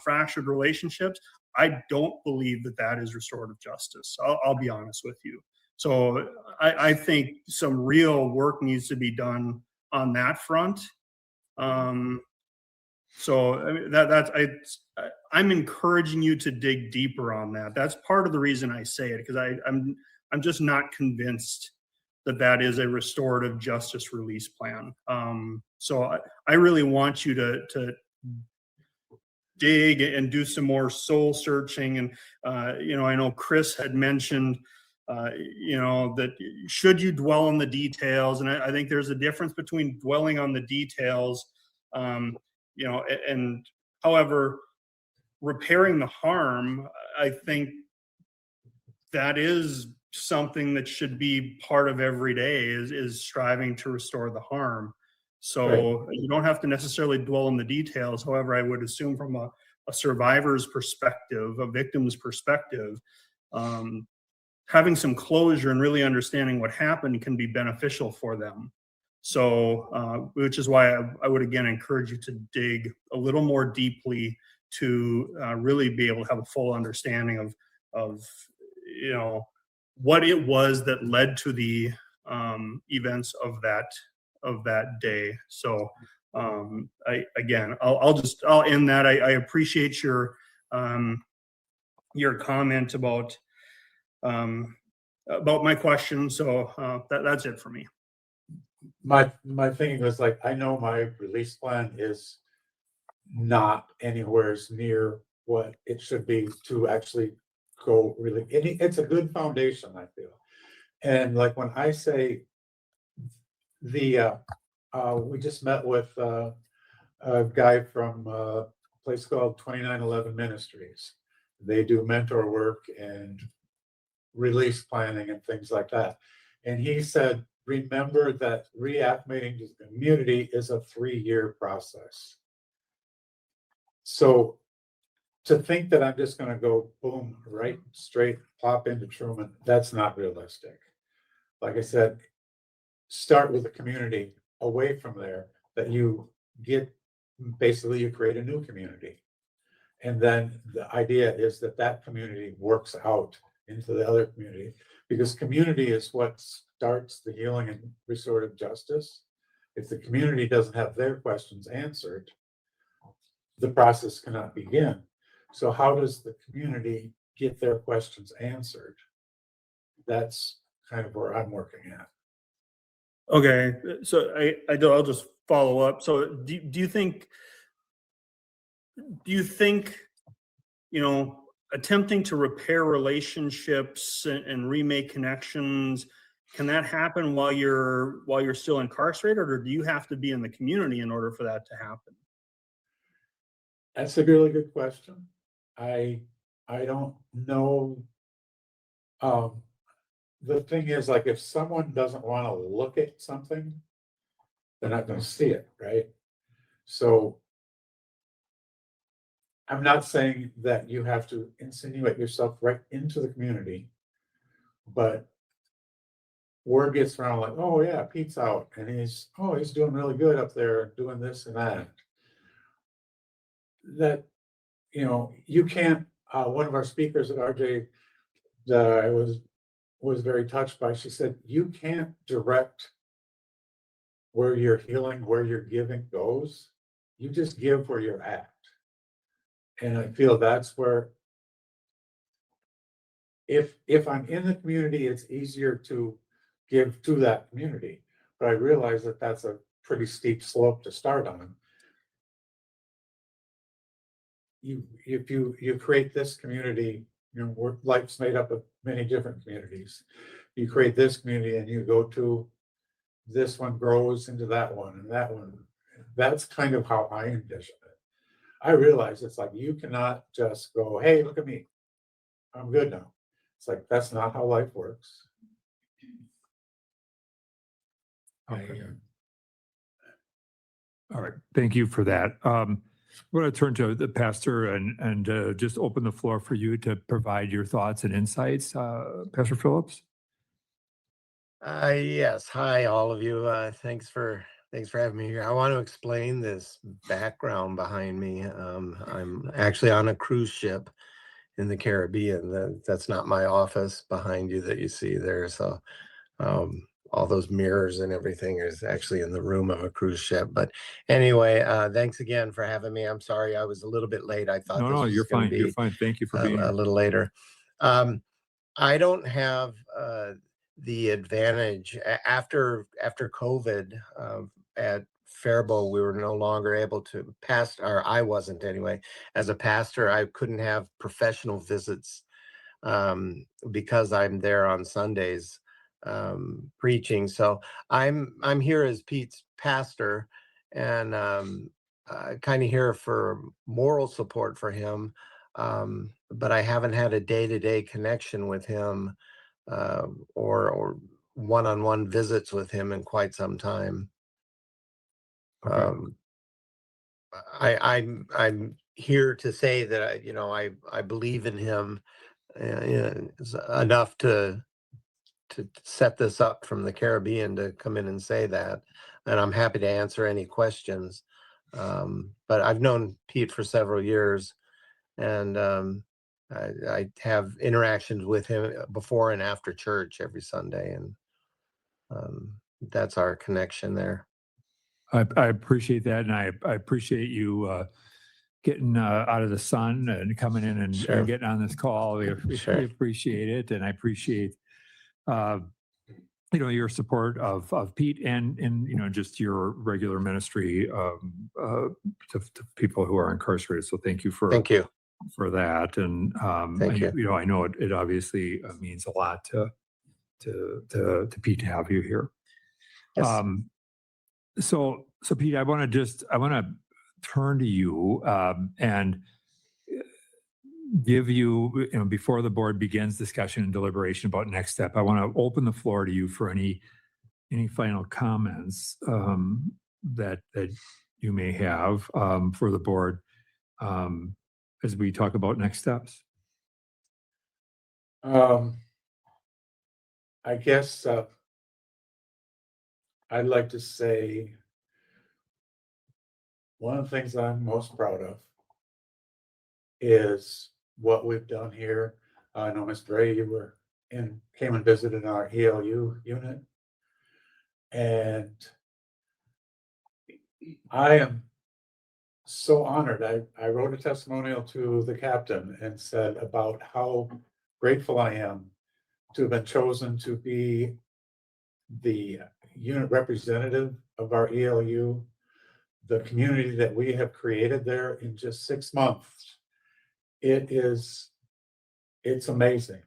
fractured relationships, I don't believe that is restorative justice. I'll be honest with you. So I think some real work needs to be done on that front. So I mean, I'm encouraging you to dig deeper on that. That's part of the reason I say it, because I'm just not convinced that is a restorative justice release plan. So I really want you to dig and do some more soul searching. And I know Chris had mentioned that should you dwell on the details, and I think there's a difference between dwelling on the details, and however, repairing the harm, I think that is something that should be part of every day, is striving to restore the harm. So you don't have to necessarily dwell on the details. However, I would assume from a survivor's perspective, a victim's perspective, having some closure and really understanding what happened can be beneficial for them. So, which is why I would again encourage you to dig a little more deeply to really be able to have a full understanding of what it was that led to the events of that day. So I'll end that. I appreciate your comment about my question. So that's it for me. My thinking was like, I know my release plan is not anywhere near what it should be to actually go really. It's a good foundation, I feel. And like when I say we just met with a guy from a place called 2911 Ministries. They do mentor work and release planning and things like that. And he said, remember that reacclimating to the community is a 3-year process. So to think that I'm just gonna go boom, right, straight, pop into Truman, that's not realistic. Like I said, start with the community away from there, that you get, basically you create a new community. And then the idea is that that community works out into the other community, because community is what starts the healing and restorative justice. If the community doesn't have their questions answered, the process cannot begin. So how does the community get their questions answered? That's kind of where I'm working at. Okay, so I'll just follow up. So do you think, attempting to repair relationships and remake connections, can that happen while you're still incarcerated, or do you have to be in the community in order for that to happen? That's a really good question. I don't know. The thing is, like, if someone doesn't want to look at something, they're not going to see it, right? So I'm not saying that you have to insinuate yourself right into the community, but word gets around like, oh yeah, Pete's out and he's doing really good up there doing this and that. That, you can't, one of our speakers at RJ that I was very touched by, she said, you can't direct where your healing, where your giving goes. You just give where you're at. And I feel that's where, if I'm in the community, it's easier to give to that community. But I realize that that's a pretty steep slope to start on. If you create this community, life's made up of many different communities. You create this community and you go to this one, grows into that one and that one. That's kind of how I envision it. I realize it's like, you cannot just go, hey, look at me, I'm good now. It's like, that's not how life works. Okay. All right, thank you for that. I'm going to turn to the pastor and just open the floor for you to provide your thoughts and insights. Pastor Phillips? Yes. Hi, all of you. Thanks for having me here. I want to explain this background behind me. I'm actually on a cruise ship in the Caribbean. That's not my office behind you that you see there. So all those mirrors and everything is actually in the room of a cruise ship. But anyway, thanks again for having me. I'm sorry I was a little bit late. I thought No, you're fine. You're fine. Thank you for being a here. little later. I don't have the advantage after COVID at Faribault. We were no longer able to or I wasn't anyway. As a pastor, I couldn't have professional visits because I'm there on Sundays preaching. So I'm here as Pete's pastor, and kind of here for moral support for him. But I haven't had a day-to-day connection with him or one-on-one visits with him in quite some time. Okay. I'm here to say that I believe in him enough to set this up from the Caribbean to come in and say that, and I'm happy to answer any questions. But I've known Pete for several years, and I have interactions with him before and after church every Sunday, and that's our connection there. I appreciate that, and I appreciate you getting out of the sun and coming in and, Sure. and getting on this call. We Sure. appreciate it, and I appreciate your support of Pete and just your regular ministry to people who are incarcerated. So thank you for that. And Thank you. I know it obviously means a lot to Pete to have you here. Yes. So Pete, I want to turn to you and give you, before the board begins discussion and deliberation about next step, I want to open the floor to you for any final comments that you may have for the board. as we talk about next steps? I guess I'd like to say one of the things I'm most proud of is what we've done here. I know, Mr. Ray, you came and visited our ELU unit. And I am so honored. I wrote a testimonial to the captain and said about how grateful I am to have been chosen to be the unit representative of our ELU, the community that we have created there in just 6 months. It's amazing.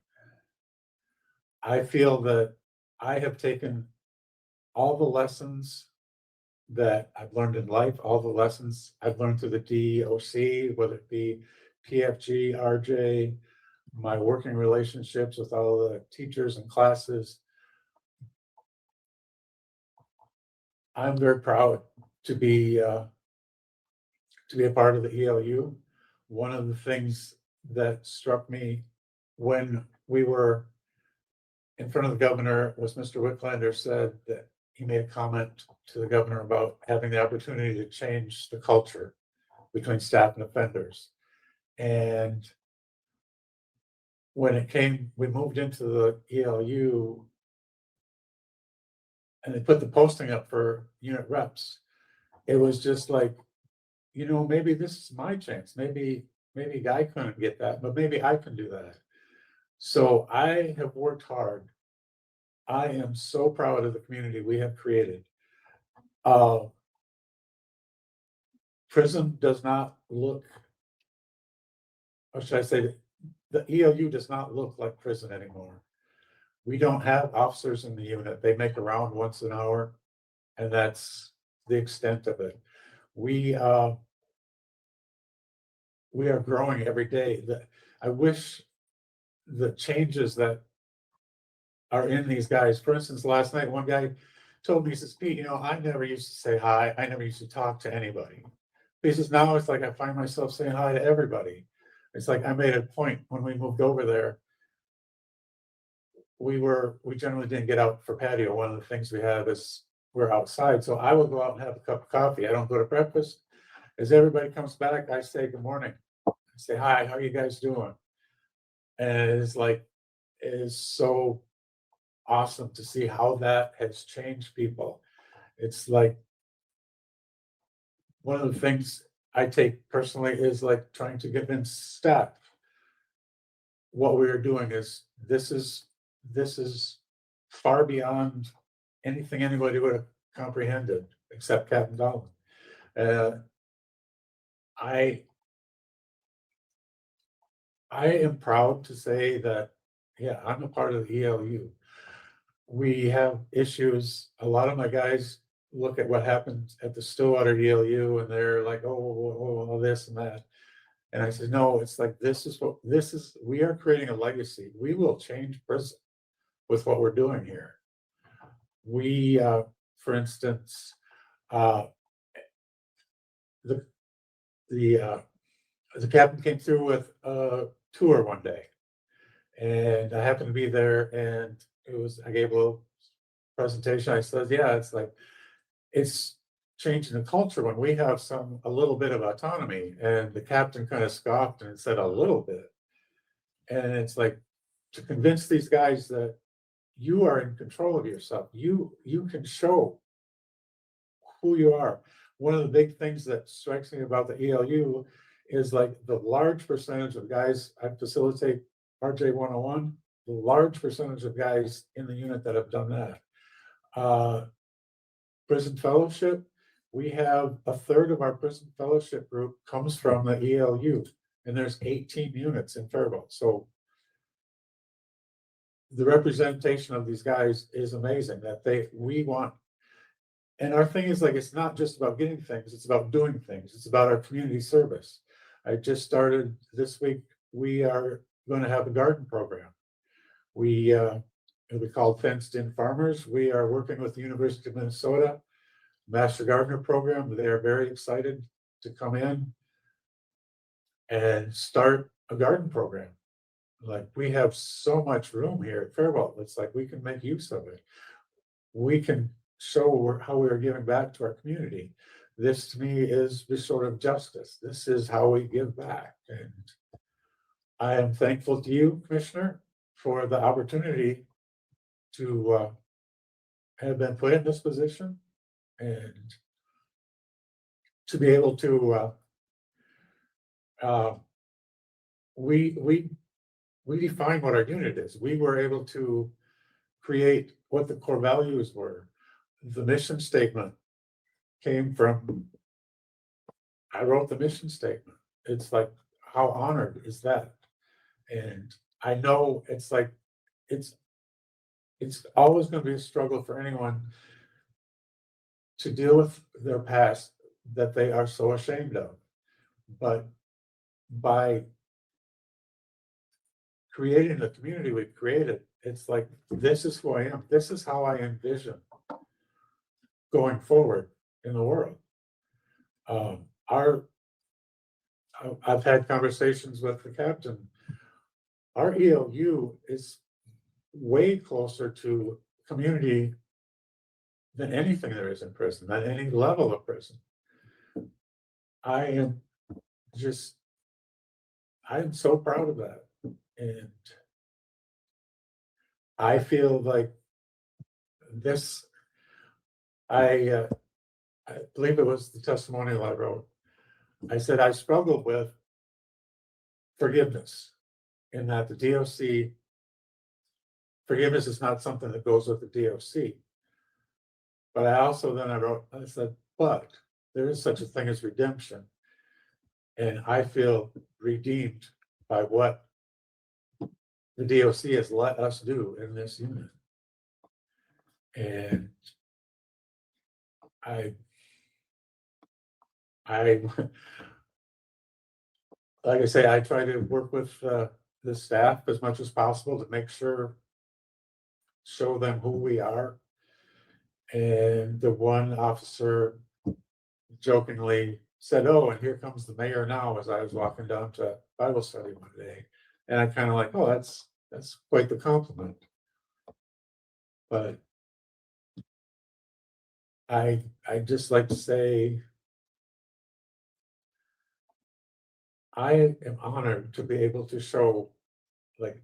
I feel that I have taken all the lessons that I've learned in life, all the lessons I've learned through the DOC, whether it be PFG, RJ, my working relationships with all the teachers and classes. I'm very proud to be a part of the ELU. One of the things that struck me when we were in front of the governor was Mr. Wicklander said that he made a comment to the governor about having the opportunity to change the culture between staff and offenders. And when we moved into the ELU and they put the posting up for unit reps, it was just like, maybe this is my chance. Maybe Guy couldn't get that, but maybe I can do that. So I have worked hard. I am so proud of the community we have created. Prison does not look, or should I say, the ELU does not look like prison anymore. We don't have officers in the unit. They make a round once an hour, and that's the extent of it. We are growing every day. I wish the changes that are in these guys. For instance, last night, one guy told me, he says, Pete, I never used to say hi. I never used to talk to anybody. He says, now it's like I find myself saying hi to everybody. It's like I made a point when we moved over there. We generally didn't get out for patio. One of the things we have is we're outside. So I will go out and have a cup of coffee. I don't go to breakfast. As everybody comes back, I say good morning. I say, hi, how are you guys doing? And it is so awesome to see how that has changed people. It's like one of the things I take personally is like trying to convince staff what we are doing is this is far beyond anything anybody would have comprehended except Captain Dolan. I am proud to say that, yeah, I'm a part of the ELU. We have issues. A lot of my guys look at what happened at the Stillwater ELU and they're like, oh, this and that. And I said, no, it's like, we are creating a legacy. We will change prison with what we're doing here. We, for instance, the captain came through with a tour one day and I happened to be there and I gave a little presentation. I said, yeah, it's changing the culture when we have a little bit of autonomy. And the captain kind of scoffed and said a little bit. And it's like to convince these guys that you are in control of yourself. You can show who you are. One of the big things that strikes me about the ELU is like the large percentage of guys I facilitate RJ 101, the large percentage of guys in the unit that have done that. Prison fellowship, we have a third of our prison fellowship group comes from the ELU, and there's 18 units in Faribault. So the representation of these guys is amazing that we want. And our thing is like, it's not just about getting things, it's about doing things. It's about our community service. I just started this week. We are going to have a garden program. We call Fenced In Farmers. We are working with the University of Minnesota Master Gardener program. They are very excited to come in. and start a garden program. Like, we have so much room here at Faribault. It's like we can make use of it. We can show how we are giving back to our community. This to me is restorative justice. This is how we give back. And I am thankful to you, Commissioner, for the opportunity to have been put in this position and to be able to we define what our unit is. We were able to create what the core values were. The mission statement came from, I wrote the mission statement. It's like, how honored is that? And I know it's like, it's always going to be a struggle for anyone to deal with their past that they are so ashamed of. But by creating the community we've created, it's like, this is who I am. This is how I envision going forward in the world. I've had conversations with the captain. Our ELU is way closer to community than anything there is in prison, at any level of prison. I am so proud of that. And I feel like this, I believe it was the testimonial I wrote. I said, I struggled with forgiveness, in that the DOC, forgiveness is not something that goes with the DOC. But I also then I said, but there is such a thing as redemption. And I feel redeemed by what the DOC has let us do in this unit. And I like I say, I try to work with the staff as much as possible to make sure, show them who we are. And the one officer jokingly said, "Oh, and here comes the mayor now," as I was walking down to Bible study one day. And I kind of like, oh, that's quite the compliment. But I just like to say, I am honored to be able to show, like,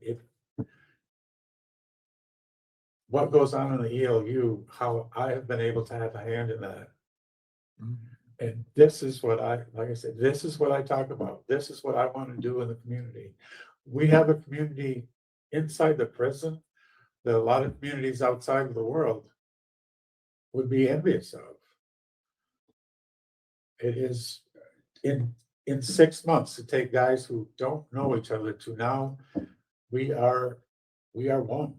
what goes on in the ELU, how I have been able to have a hand in that. And this is what like I said, this is what I talk about. This is what I want to do in the community. We have a community inside the prison that a lot of communities outside of the world would be envious of. It is in 6 months to take guys who don't know each other to now we are one.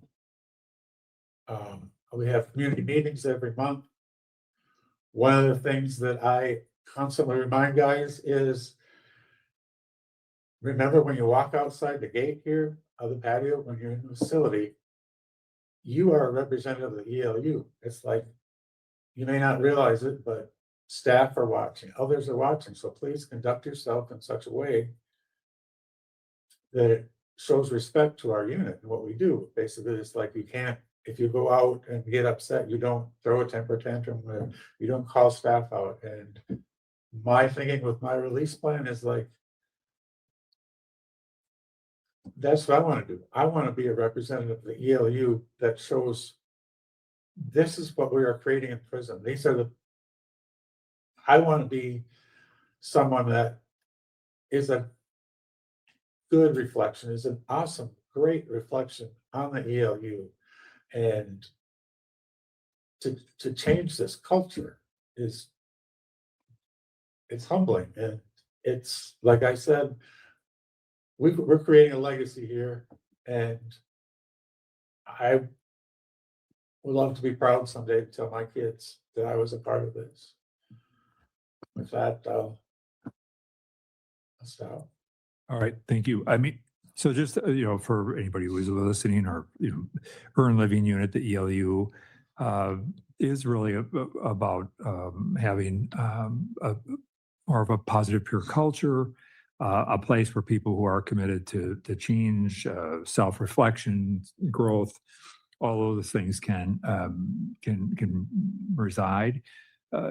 We have community meetings every month. One of the things that I constantly remind guys is, remember when you walk outside the gate here of the patio, when you're in the facility, you are a representative of the ELU. It's like, you may not realize it, but staff are watching, others are watching. So please conduct yourself in such a way that it shows respect to our unit and what we do. Basically, it's like, you can't, if you go out and get upset, you don't throw a temper tantrum, you don't call staff out. And my thinking with my release plan is like, that's what I want to do. I want to be a representative of the ELU that shows this is what we are creating in prison. I want to be someone that is a good reflection, is an awesome, great reflection on the ELU. And to change this culture it's humbling. And it's, like I said, we're creating a legacy here, and I would love to be proud someday to tell my kids that I was a part of this. With that, I'll stop. All right, thank you. I mean, so just, for anybody who is listening, or, Earned Living Unit, the ELU, is really about having more of a positive peer culture, a place where people who are committed to change, self-reflection, growth, all of those things can reside,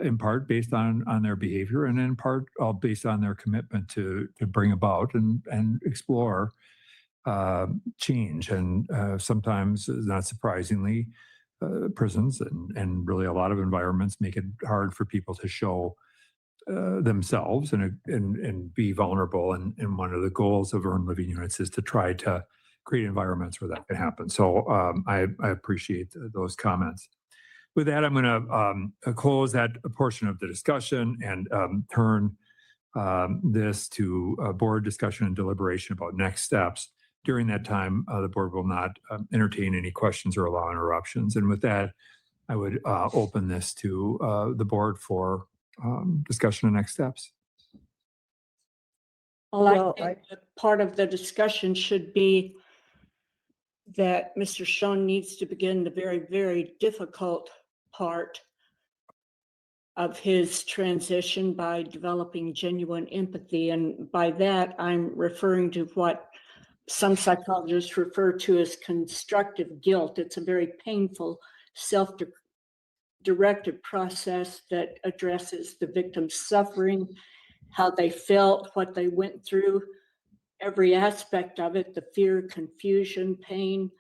in part based on their behavior, and in part based on their commitment to bring about and explore change. And sometimes, not surprisingly, prisons and really a lot of environments make it hard for people to show themselves and be vulnerable. And one of the goals of earned living units is to try to create environments where that can happen. So I appreciate those comments. With that, I'm going to close that portion of the discussion and turn this to board discussion and deliberation about next steps. During that time, the board will not entertain any questions or allow interruptions. And with that, I would open this to the board for discussion and next steps. Well, I Well, think that part of the discussion should be that Mr. Schoen needs to begin the very, very difficult part of his transition by developing genuine empathy. And by that, I'm referring to what some psychologists refer to as constructive guilt. It's a very painful, self-directed process that addresses the victim's suffering, how they felt, what they went through, every aspect of it, the fear, confusion, pain,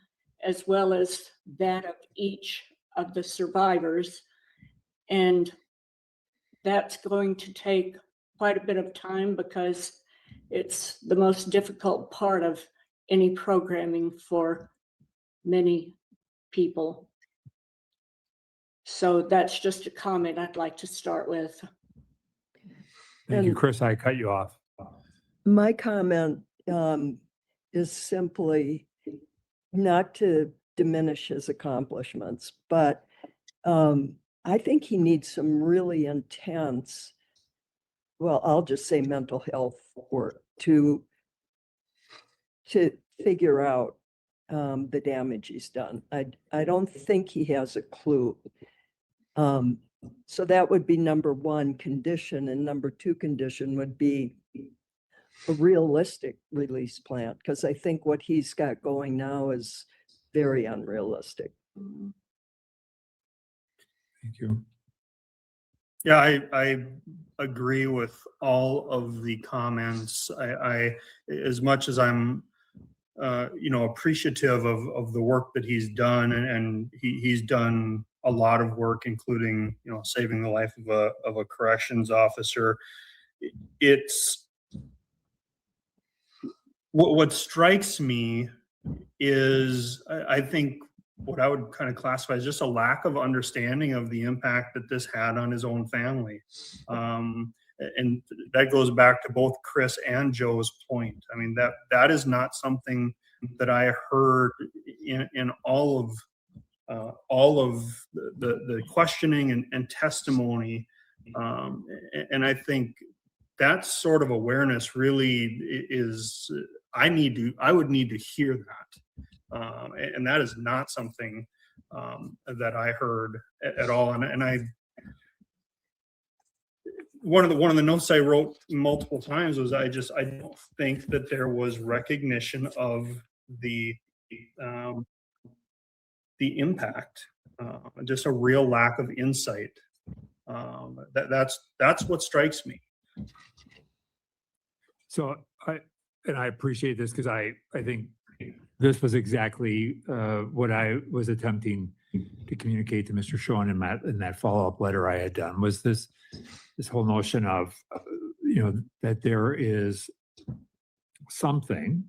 as well as that of each of the survivors. And that's going to take quite a bit of time because it's the most difficult part of any programming for many people. So that's just a comment I'd like to start with. Thank you, And- Chris. I cut you off. My comment is simply not to diminish his accomplishments, but I think he needs some really intense, well, I'll just say mental health work to figure out the damage he's done. I don't think he has a clue. So that would be number one condition, and number two condition would be a realistic release plan, because I think what he's got going now is very unrealistic. Thank you. Yeah, I agree with all of the comments. I as much as I'm appreciative of the work that he's done, and he's done a lot of work, including saving the life of a corrections officer. It's what strikes me is I think what I would kind of classify as just a lack of understanding of the impact that this had on his own family. And that goes back to both Chris and Joe's point. I mean, that is not something that I heard in all of the questioning and testimony. And I think that sort of awareness really is, I would need to hear that. And that is not something that I heard at all. And one of the notes I wrote multiple times was I don't think that there was recognition of the impact, just a real lack of insight. That's what strikes me. So I appreciate this, because I think this was exactly what I was attempting to communicate to Mr. Schoen in that follow-up letter I had done, was this whole notion of that there is something,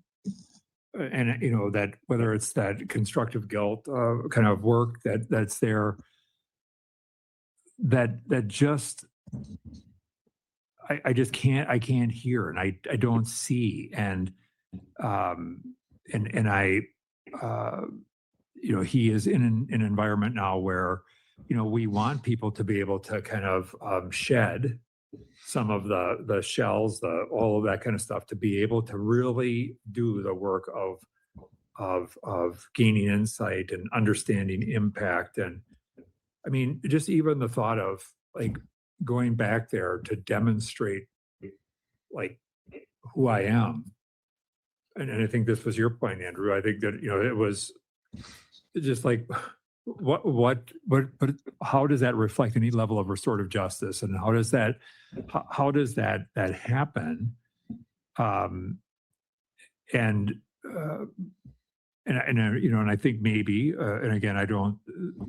and that whether it's that constructive guilt kind of work that's there, that just I just can't hear, and I don't see, and he is in an environment now where we want people to be able to kind of shed some of the shells, all of that kind of stuff, to be able to really do the work of gaining insight and understanding impact. And I mean, just even the thought of like going back there to demonstrate like who I am. And I think this was your point, Andrew. I think that, it was just like, how does that reflect any level of restorative justice? And how does that happen? And I think maybe, and again, I don't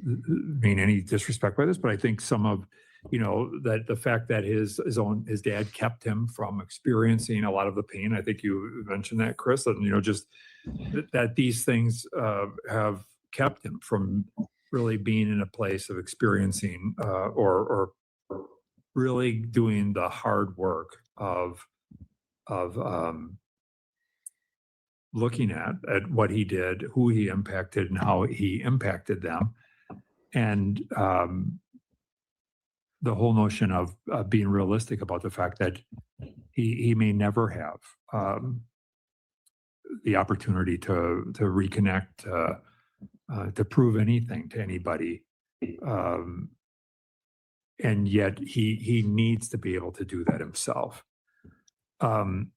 mean any disrespect by this, but I think some of, that the fact that his dad kept him from experiencing a lot of the pain. I think you mentioned that, Chris, and just that these things have kept him from really being in a place of experiencing or really doing the hard work of looking at what he did, who he impacted, and how he impacted them. And the whole notion of being realistic about the fact that he may never have the opportunity to reconnect, to prove anything to anybody. And yet he needs to be able to do that himself. I'm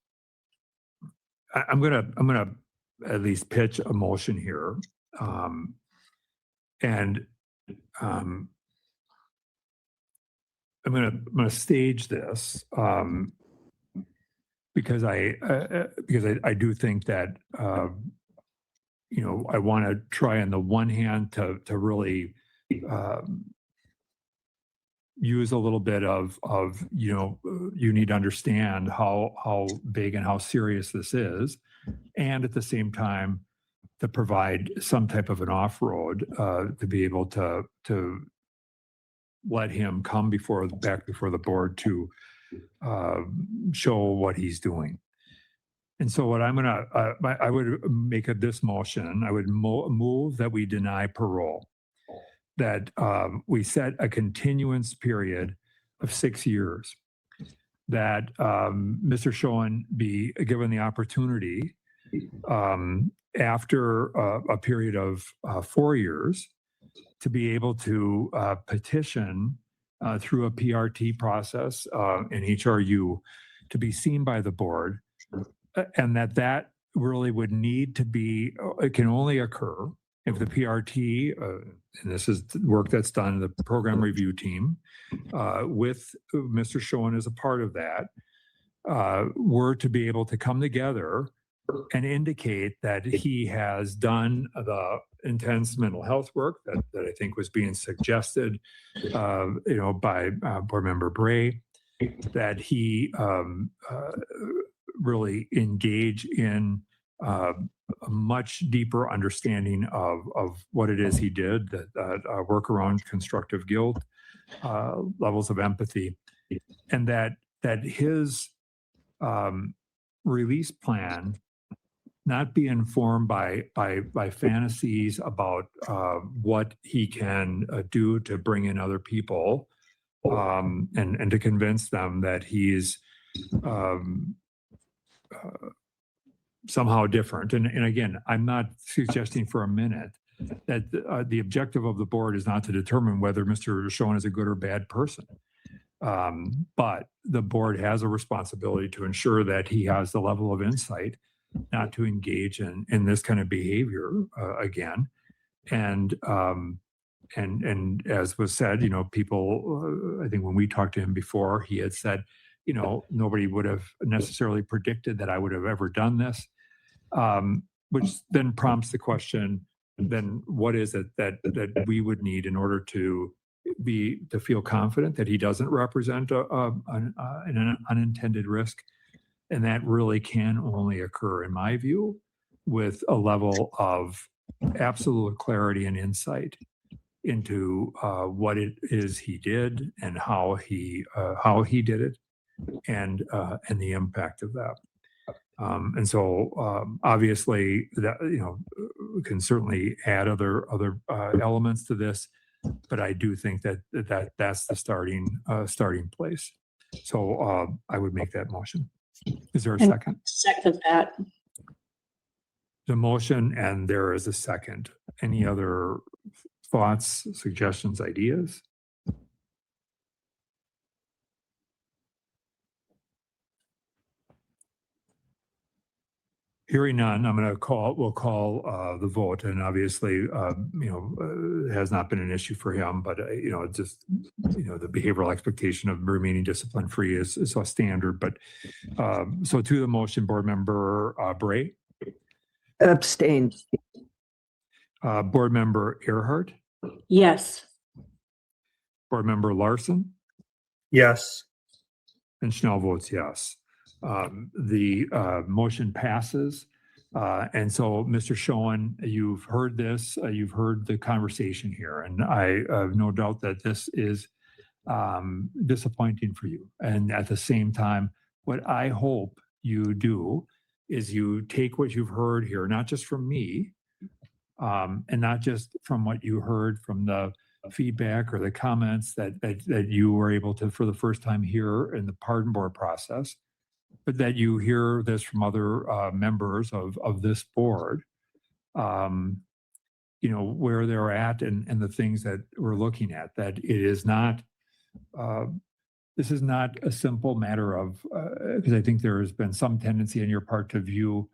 gonna at least pitch a motion here, and I'm gonna stage this because I do think that I want to try on the one hand to really use a little bit of you need to understand how big and how serious this is, and at the same time to provide some type of an off-road to be able to let him come back before the board to show what he's doing. And so what I'm gonna I would make this motion. I would move that we deny parole, that we set a continuance period of 6 years, that Mr. Schoen be given the opportunity after a period of 4 years to be able to petition through a PRT process in HRU to be seen by the board, and that really would need to be, it can only occur if the PRT, and this is the work that's done, the program review team, with Mr. Schoen as a part of that, were to be able to come together and indicate that he has done the intense mental health work that I think was being suggested, by Board Member Bray, that he really engage in a much deeper understanding of what it is he did, that work around constructive guilt, levels of empathy, and that his release plan not be informed by fantasies about what he can do to bring in other people, and to convince them that he's somehow different. And again, I'm not suggesting for a minute that the objective of the board is not to determine whether Mr. Schoen is a good or bad person. But the board has a responsibility to ensure that he has the level of insight not to engage in this kind of behavior again. And as was said, people, I think when we talked to him before, he had said, nobody would have necessarily predicted that I would have ever done this, which then prompts the question, then what is it that we would need in order to feel confident that he doesn't represent an unintended risk? And that really can only occur, in my view, with a level of absolute clarity and insight into what it is he did and how he did it, and the impact of that. And so obviously that we can certainly add other elements to this, but I do think that's the starting place. So I would make that motion. Is there a second? Second that. The motion, and there is a second. Any other thoughts, suggestions, ideas? Hearing none, we'll call the vote, and obviously, it has not been an issue for him, but, just, the behavioral expectation of remaining discipline-free is a standard, but, so to the motion, Board Member Bray, Abstain. Board Member Earhart, Yes. Board Member Larson, Yes. and Schnell votes yes. The motion passes. And so, Mr. Schoen, you've heard this, you've heard the conversation here, and I have no doubt that this is disappointing for you. And at the same time, what I hope you do is you take what you've heard here, not just from me, and not just from what you heard from the feedback or the comments that you were able to, for the first time, hear in the pardon board process, but that you hear this from other members of this board, where they're at and the things that we're looking at, that it is not, this is not a simple matter of, because I think there has been some tendency on your part to view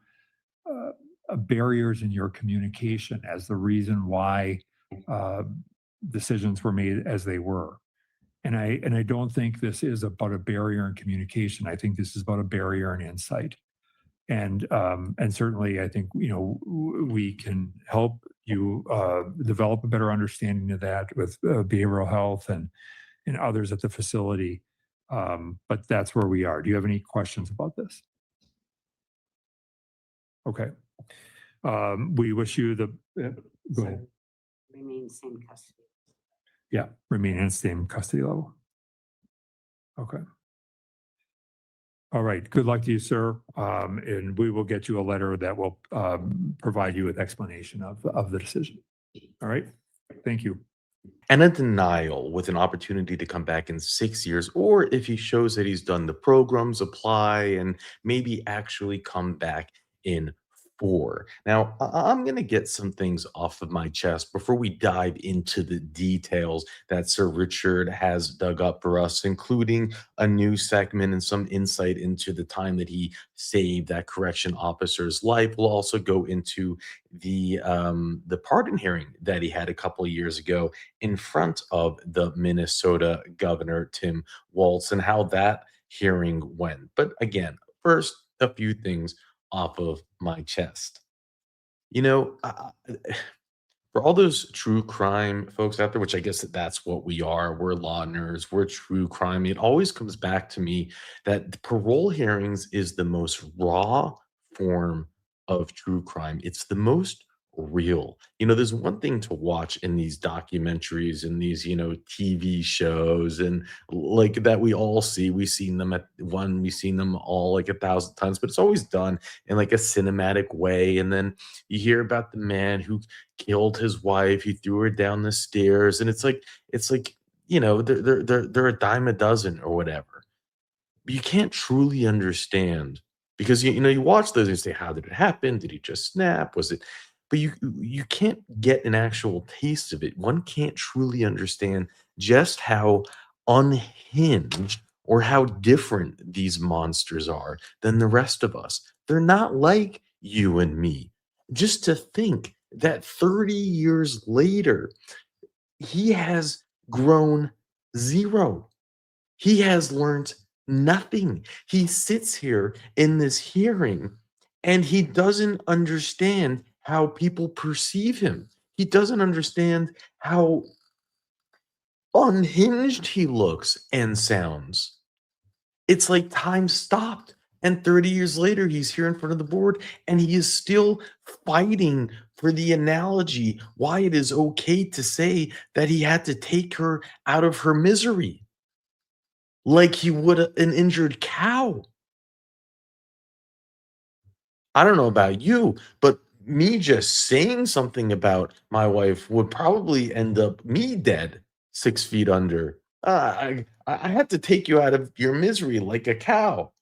barriers in your communication as the reason why decisions were made as they were. And I don't think this is about a barrier in communication. I think this is about a barrier in insight. And certainly I think, we can help you develop a better understanding of that with behavioral health and others at the facility. But that's where we are. Do you have any questions about this? Okay. We wish you the, go ahead. Remain same custody. Yeah, remain in the same custody level. Okay. All right, good luck to you, sir. And we will get you a letter that will provide you with explanation of the decision. All right, thank you. And a denial with an opportunity to come back in 6 years, or if he shows that he's done the programs, apply, and maybe actually come back in 4. Now, I'm going to get some things off of my chest before we dive into the details that Sir Richard has dug up for us, including a new segment and some insight into the time that he saved that correction officer's life. We'll also go into the pardon hearing that he had a couple of years ago in front of the Minnesota governor, Tim Walz, and how that hearing went. But again, first, a few things off of my chest. For all those true crime folks out there, which I guess that's what we are, we're law nerds, we're true crime. It always comes back to me that the parole hearings is the most raw form of true crime. It's the most real. There's one thing to watch in these documentaries and these, TV shows and like that we all see. We've seen them we've seen them all like 1,000 times, but it's always done in like a cinematic way. And then you hear about the man who killed his wife, he threw her down the stairs, and it's like, they're a dime a dozen or whatever. But you can't truly understand because you watch those and you say, how did it happen? Did he just snap? Was it? But you can't get an actual taste of it. One can't truly understand just how unhinged or how different these monsters are than the rest of us. They're not like you and me. Just to think that 30 years later, he has grown zero. He has learned nothing. He sits here in this hearing and he doesn't understand how people perceive him. He doesn't understand how unhinged he looks and sounds. It's like time stopped. And 30 years later, he's here in front of the board and he is still fighting for the analogy why it is okay to say that he had to take her out of her misery like he would an injured cow. I don't know about you, but me just saying something about my wife would probably end up me dead 6 feet under. I had to take you out of your misery like a cow.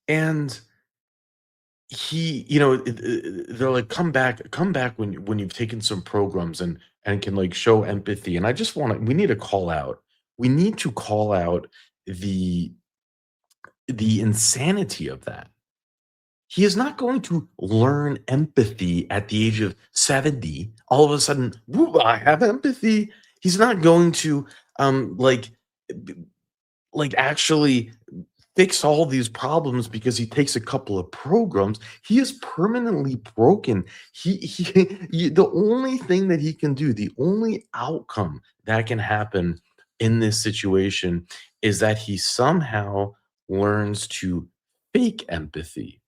And he, they're like, come back when you've taken some programs and can like show empathy. And I just we need to call out the the insanity of that. He is not going to learn empathy at the age of 70. All of a sudden, "Woo, I have empathy." He's not going to like b- actually fix all these problems because he takes a couple of programs. He is permanently broken. The only thing that he can do, the only outcome that can happen in this situation is that he somehow learns to fake empathy,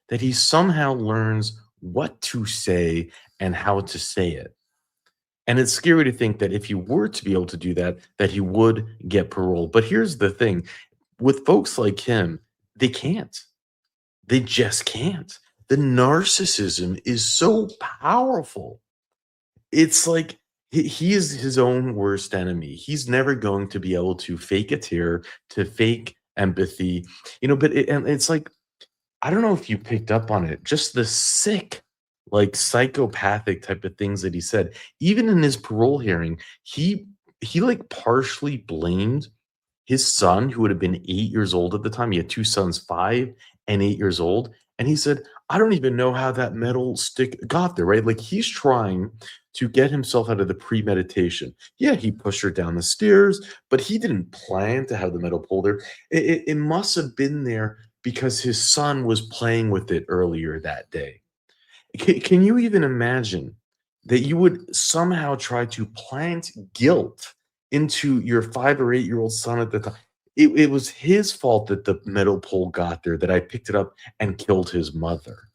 that he somehow learns what to say and how to say it. And it's scary to think that if he were to be able to do that, that he would get parole. But here's the thing, with folks like him, they can't. They just can't. The narcissism is so powerful. It's like he is his own worst enemy. He's never going to be able to fake a tear, to fake empathy, but and it's like, I don't know if you picked up on it, just the sick, like psychopathic type of things that he said. Even in his parole hearing, he like partially blamed his son, who would have been 8 years old at the time. He had two sons, 5 and 8 years old. And he said, I don't even know how that metal stick got there, right? Like he's trying to get himself out of the premeditation. Yeah, he pushed her down the stairs, but he didn't plan to have the metal pull there. It must have been there because his son was playing with it earlier that day. Can you even imagine that you would somehow try to plant guilt into your 5 or 8-year-old son at the time? It was his fault that the metal pole got there, that I picked it up and killed his mother.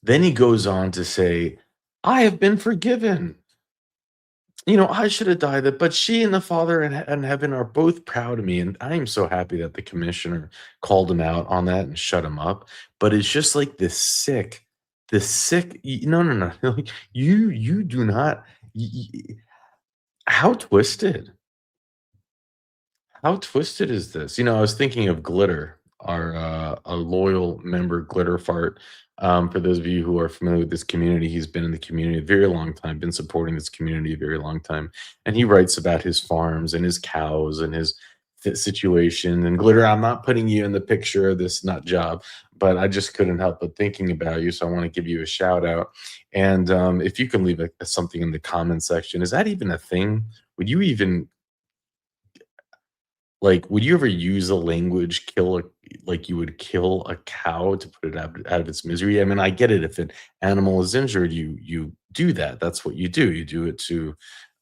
Then he goes on to say, I have been forgiven. I should have died, but she and the Father in heaven are both proud of me. And I am so happy that the commissioner called him out on that and shut him up. But it's just like no, no, no. Like, you do not, how twisted? How twisted is this? I was thinking of Glitter, our a loyal member, Glitter Fart. For those of you who are familiar with this community, he's been in the community a very long time, been supporting this community a very long time, and he writes about his farms and his cows and his situation. And Glitter, I'm not putting you in the picture of this nut job, but I just couldn't help but thinking about you, so I want to give you a shout out. And if you can leave something in the comment section, is that even a thing? Would you even like, would you ever use a language like you would kill a cow to put it out of its misery? I mean, I get it. If an animal is injured, you do that. That's what you do. You do it to,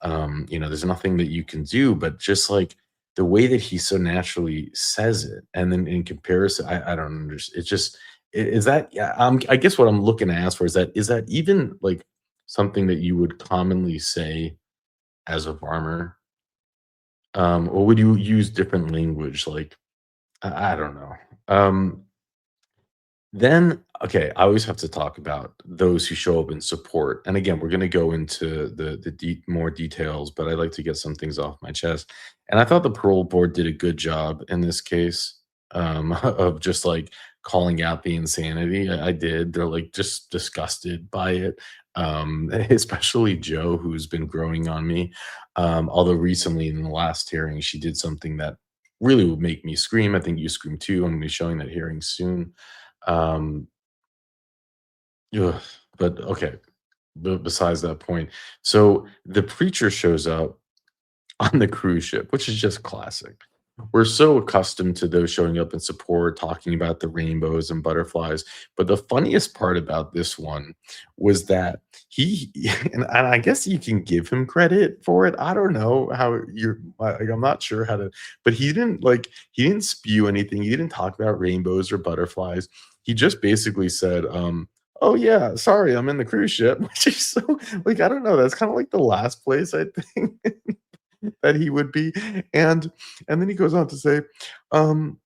there's nothing that you can do, but just like the way that he so naturally says it, and then in comparison, I don't understand. It's just, is that, yeah, I guess what I'm looking to ask for is that even like something that you would commonly say as a farmer? Or would you use different language? Like, I don't know. Um, then, okay, I always have to talk about those who show up in support. And again, we're going to go into the more details, but I like to get some things off my chest. And I thought the parole board did a good job in this case, of just like calling out the insanity. I did. They're like just disgusted by it. Especially Joe, who's been growing on me. Although recently in the last hearing, she did something that really would make me scream. I think you scream too. I'm going to be showing that hearing soon. Um, ugh, but okay, besides that point, so the preacher shows up on the cruise ship, which is just classic. We're so accustomed to those showing up in support, talking about the rainbows and butterflies. But the funniest part about this one was that he, and I guess you can give him credit for it. I don't know how like, I'm not sure how to, but he didn't spew anything. He didn't talk about rainbows or butterflies. He just basically said, oh yeah, sorry, I'm in the cruise ship, which is so like, I don't know. That's kind of like the last place I think that he would be. And then he goes on to say, um,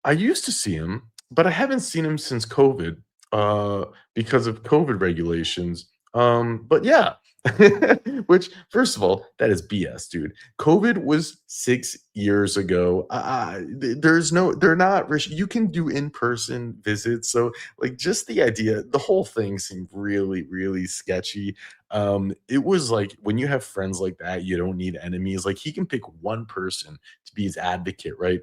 I used to see him, but I haven't seen him since COVID, because of COVID regulations. But yeah, which first of all, that is BS, dude. COVID was 6 years ago. They're not, you can do in-person visits. So like just the idea, the whole thing seemed really, really sketchy. It was like when you have friends like that, you don't need enemies. Like he can pick one person to be his advocate, right?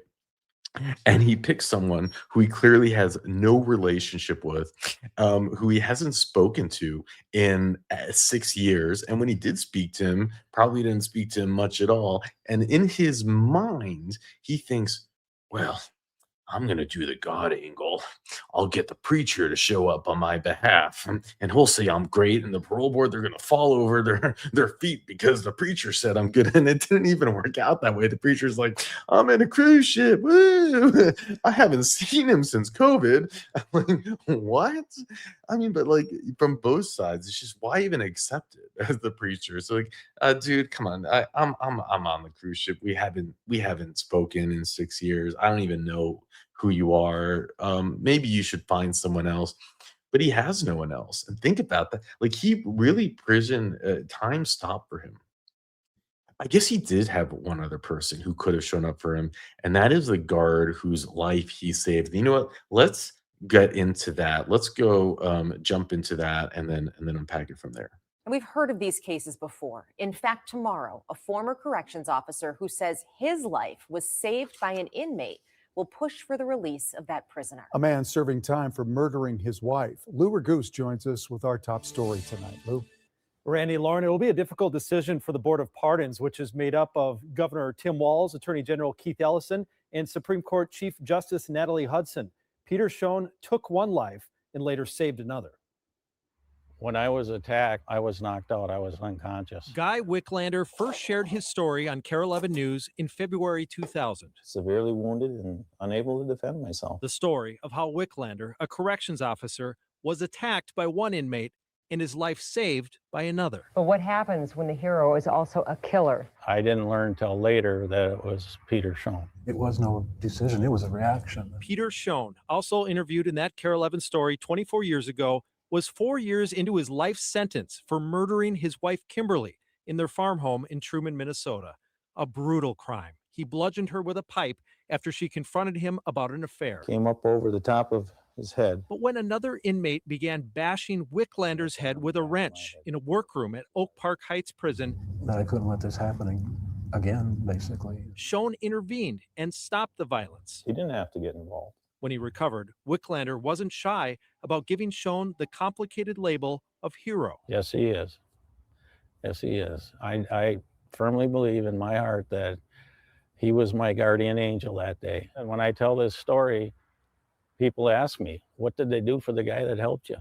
And he picks someone who he clearly has no relationship with, who he hasn't spoken to in 6 years. And when he did speak to him, probably didn't speak to him much at all. And in his mind, he thinks, well, I'm going to do the God angle. I'll get the preacher to show up on my behalf, and he'll say I'm great. And the parole board, they're going to fall over their feet because the preacher said I'm good. And it didn't even work out that way. The preacher's like, I'm in a cruise ship. Woo! I haven't seen him since COVID. I'm like, what? I mean, but like from both sides, it's just why even accept it as the preacher? So like, dude, come on. I'm on the cruise ship. We haven't spoken in 6 years. I don't even know who you are. Maybe you should find someone else. But he has no one else. And think about that. Like he really prison time stopped for him. I guess he did have one other person who could have shown up for him, and that is the guard whose life he saved. You know what? Let's get into that. Let's go jump into that and then unpack it from there. And we've heard of these cases before. In fact, tomorrow, a former corrections officer who says his life was saved by an inmate will push for the release of that prisoner. A man serving time for murdering his wife. Lou Ragoose joins us with our top story tonight. Lou. Randy, Lauren, it will be a difficult decision for the Board of Pardons, which is made up of Governor Tim Walz, Attorney General Keith Ellison, and Supreme Court Chief Justice Natalie Hudson. Peter Schoen took one life and later saved another. When I was attacked, I was knocked out. I was unconscious. Guy Wicklander first shared his story on KARE 11 News in February 2000. Severely wounded and unable to defend myself. The story of how Wicklander, a corrections officer, was attacked by one inmate and his life saved by another. But what happens when the hero is also a killer? I didn't learn till later that it was Peter Schoen. It was no decision, it was a reaction. Peter Schoen, also interviewed in that KARE 11 story 24 years ago, was 4 years into his life sentence for murdering his wife Kimberly in their farm home in Truman, Minnesota. A brutal crime. He bludgeoned her with a pipe after she confronted him about an affair. Came up over the top of his head. But when another inmate began bashing Wicklander's head with a wrench in a workroom at Oak Park Heights Prison, That I couldn't let this happen again, basically. Schoen intervened and stopped the violence. He didn't have to get involved. When he recovered, Wicklander wasn't shy about giving Schoen the complicated label of hero. Yes, he is. Yes, he is. I firmly believe in my heart that he was my guardian angel that day. And when I tell this story, people ask me, what did they do for the guy that helped you?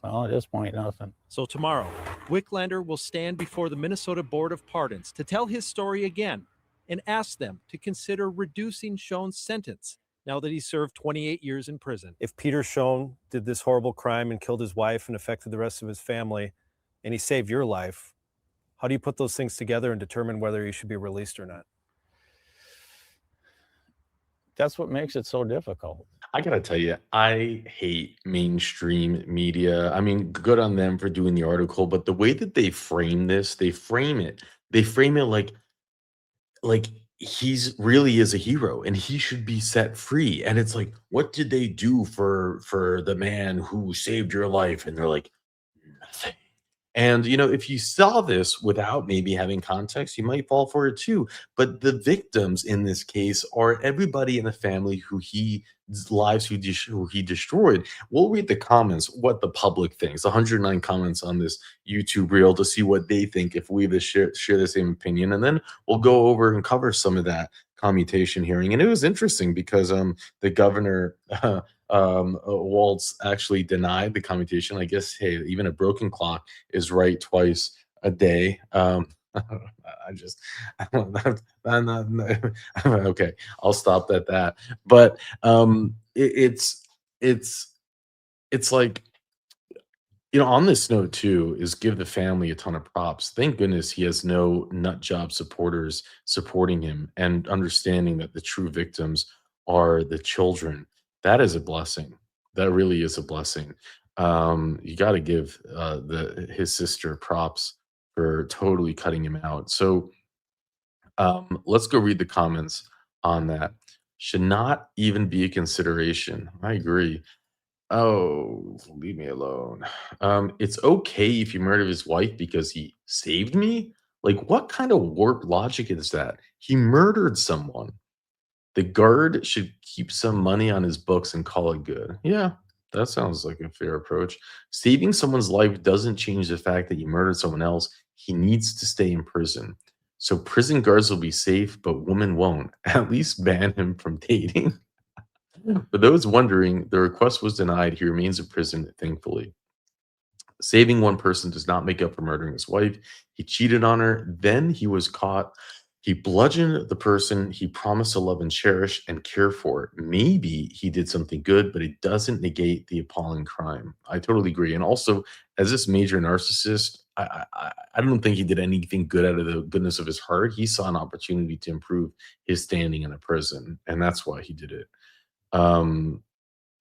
Well, at this point, nothing. So tomorrow, Wicklander will stand before the Minnesota Board of Pardons to tell his story again and ask them to consider reducing Schoen's sentence now that he served 28 years in prison. If Peter Schoen did this horrible crime and killed his wife and affected the rest of his family, and he saved your life, how do you put those things together and determine whether he should be released or not? That's what makes it so difficult. I gotta tell you, I hate mainstream media. I mean, good on them for doing the article, but the way that they frame this, they frame it like he's really is a hero and he should be set free. And it's like, what did they do for the man who saved your life? And they're like, nothing. And if you saw this without maybe having context, you might fall for it too. But the victims in this case are everybody in the family who he destroyed. We'll read the comments, what the public thinks. 109 comments on this YouTube reel to see what they think if we share the same opinion, and then we'll go over and cover some of that commutation hearing. And it was interesting because the governor Waltz actually denied the commutation. I guess, hey, even a broken clock is right twice a day. Okay, I'll stop at that. But it's like, on this note too, is give the family a ton of props. Thank goodness he has no nut job supporters supporting him and understanding that the true victims are the children. That is a blessing. That really is a blessing. You got to give his sister props for totally cutting him out. So let's go read the comments on that. Should not even be a consideration. I agree. Oh, leave me alone. It's okay if you murder his wife because he saved me? Like, what kind of warped logic is that? He murdered someone. The guard should keep some money on his books and call it good. Yeah, that sounds like a fair approach. Saving someone's life doesn't change the fact that you murdered someone else. He needs to stay in prison. So prison guards will be safe, but women won't. At least ban him from dating. For those wondering, the request was denied. He remains in prison, thankfully. Saving one person does not make up for murdering his wife. He cheated on her. Then he was caught. He bludgeoned the person he promised to love and cherish and care for. Maybe he did something good, but it doesn't negate the appalling crime. I totally agree. And also, as this major narcissist, I don't think he did anything good out of the goodness of his heart. He saw an opportunity to improve his standing in a prison, and that's why he did it. Um,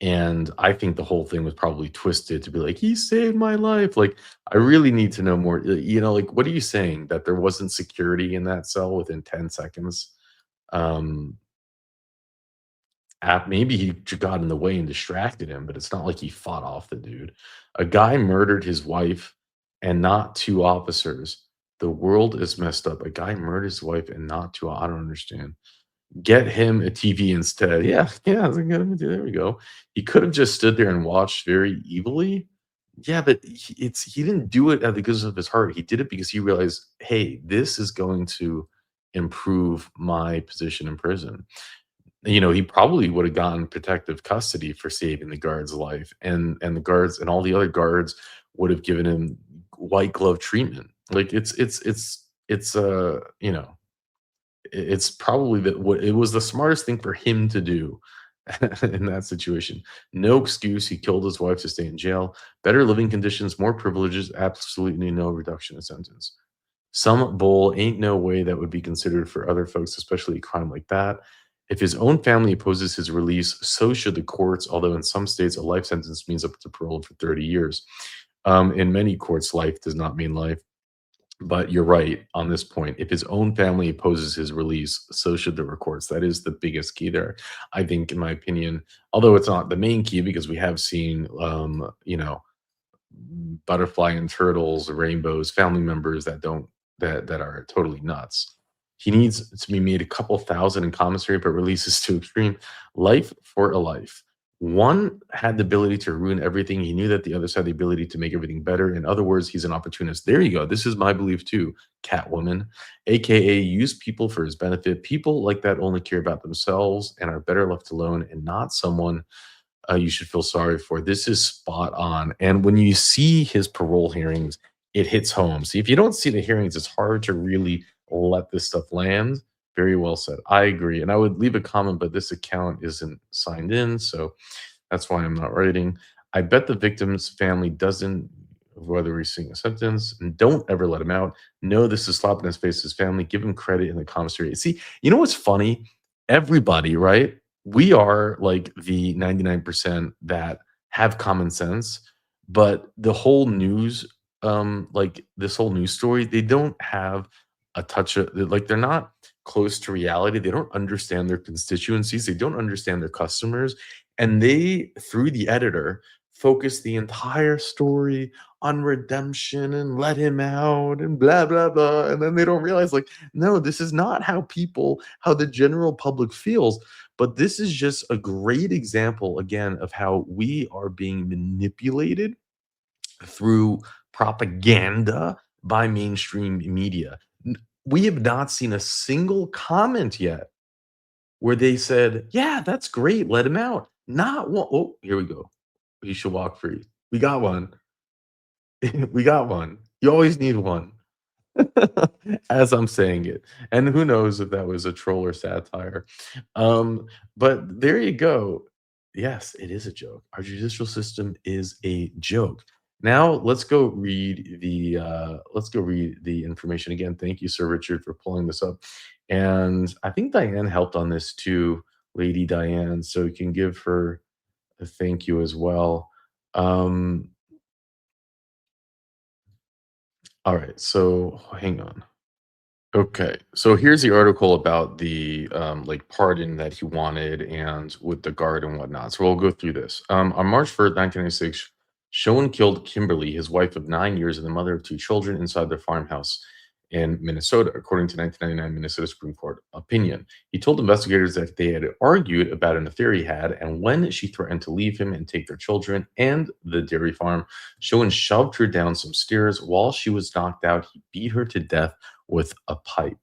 and I think the whole thing was probably twisted to be like, "He saved my life." Like, I really need to know more. Like, what are you saying? That there wasn't security in that cell within 10 seconds? Um, maybe he got in the way and distracted him, but it's not like he fought off the dude. A guy murdered his wife and not two officers. The world is messed up. A guy murdered his wife and not two. I don't understand. Get him a TV instead. Yeah, yeah, there we go. He could have just stood there and watched very evilly. Yeah, but he didn't do it out of the goodness of his heart. He did it because he realized, hey, this is going to improve my position in prison. He probably would have gotten protective custody for saving the guard's life, and the guards and all the other guards would have given him white glove treatment. Like it's probably that what it was the smartest thing for him to do in that situation. No excuse. He killed his wife to stay in jail. Better living conditions, more privileges, absolutely no reduction in sentence. Some bull ain't no way that would be considered for other folks, especially a crime like that. If his own family opposes his release, so should the courts, although in some states a life sentence means up to parole for 30 years. In many courts, life does not mean life. But you're right on this point. If his own family opposes his release, so should the courts. That is the biggest key there, I think, in my opinion. Although it's not the main key, because we have seen, butterfly and turtles, rainbows, family members that are totally nuts. He needs to be made a couple thousand in commissary, but releases too extreme. Life for a life. One had the ability to ruin everything. He knew that the others had the ability to make everything better. In other words, he's an opportunist. There you go. This is my belief too, Catwoman, aka use people for his benefit. People like that only care about themselves and are better left alone, and not someone you should feel sorry for. This is spot on. And when you see his parole hearings, it hits home. See, if you don't see the hearings, it's hard to really let this stuff land. Very well said. I agree. And I would leave a comment, but this account isn't signed in. So that's why I'm not writing. I bet the victim's family doesn't, whether he's seeing a sentence, and don't ever let him out. No, this is slap in his face, his family. Give him credit in the commissary. See, you know what's funny? Everybody, right? We are like the 99% that have common sense, but the whole news, like this whole news story, they don't have a touch of, like, they're not close to reality. They don't understand their constituencies. They don't understand their customers. And they, through the editor, focus the entire story on redemption and let him out and blah, blah, blah. And then they don't realize, like, no, this is not how the general public feels. But this is just a great example, again, of how we are being manipulated through propaganda by mainstream media. We have not seen a single comment yet where they said, "Yeah, that's great, let him out." Not one. Oh, here we go. He should walk free. We got one. We got one. You always need one. As I'm saying it. And who knows if that was a troll or satire. But there you go. Yes, it is a joke. Our judicial system is a joke. Now let's go read the information again. Thank you, Sir Richard, for pulling this up. And I think Diane helped on this too, Lady Diane. So you can give her a thank you as well. Um, all right, so hang on. Okay, so here's the article about the like pardon that he wanted and with the guard and whatnot. So we'll go through this. On March 1st, 1996, Schoen killed Kimberly, his wife of 9 years and the mother of 2 children, inside their farmhouse in Minnesota, according to 1999 Minnesota Supreme Court opinion. He told investigators that they had argued about an affair he had, and when she threatened to leave him and take their children and the dairy farm, Schoen shoved her down some stairs. While she was knocked out, he beat her to death with a pipe.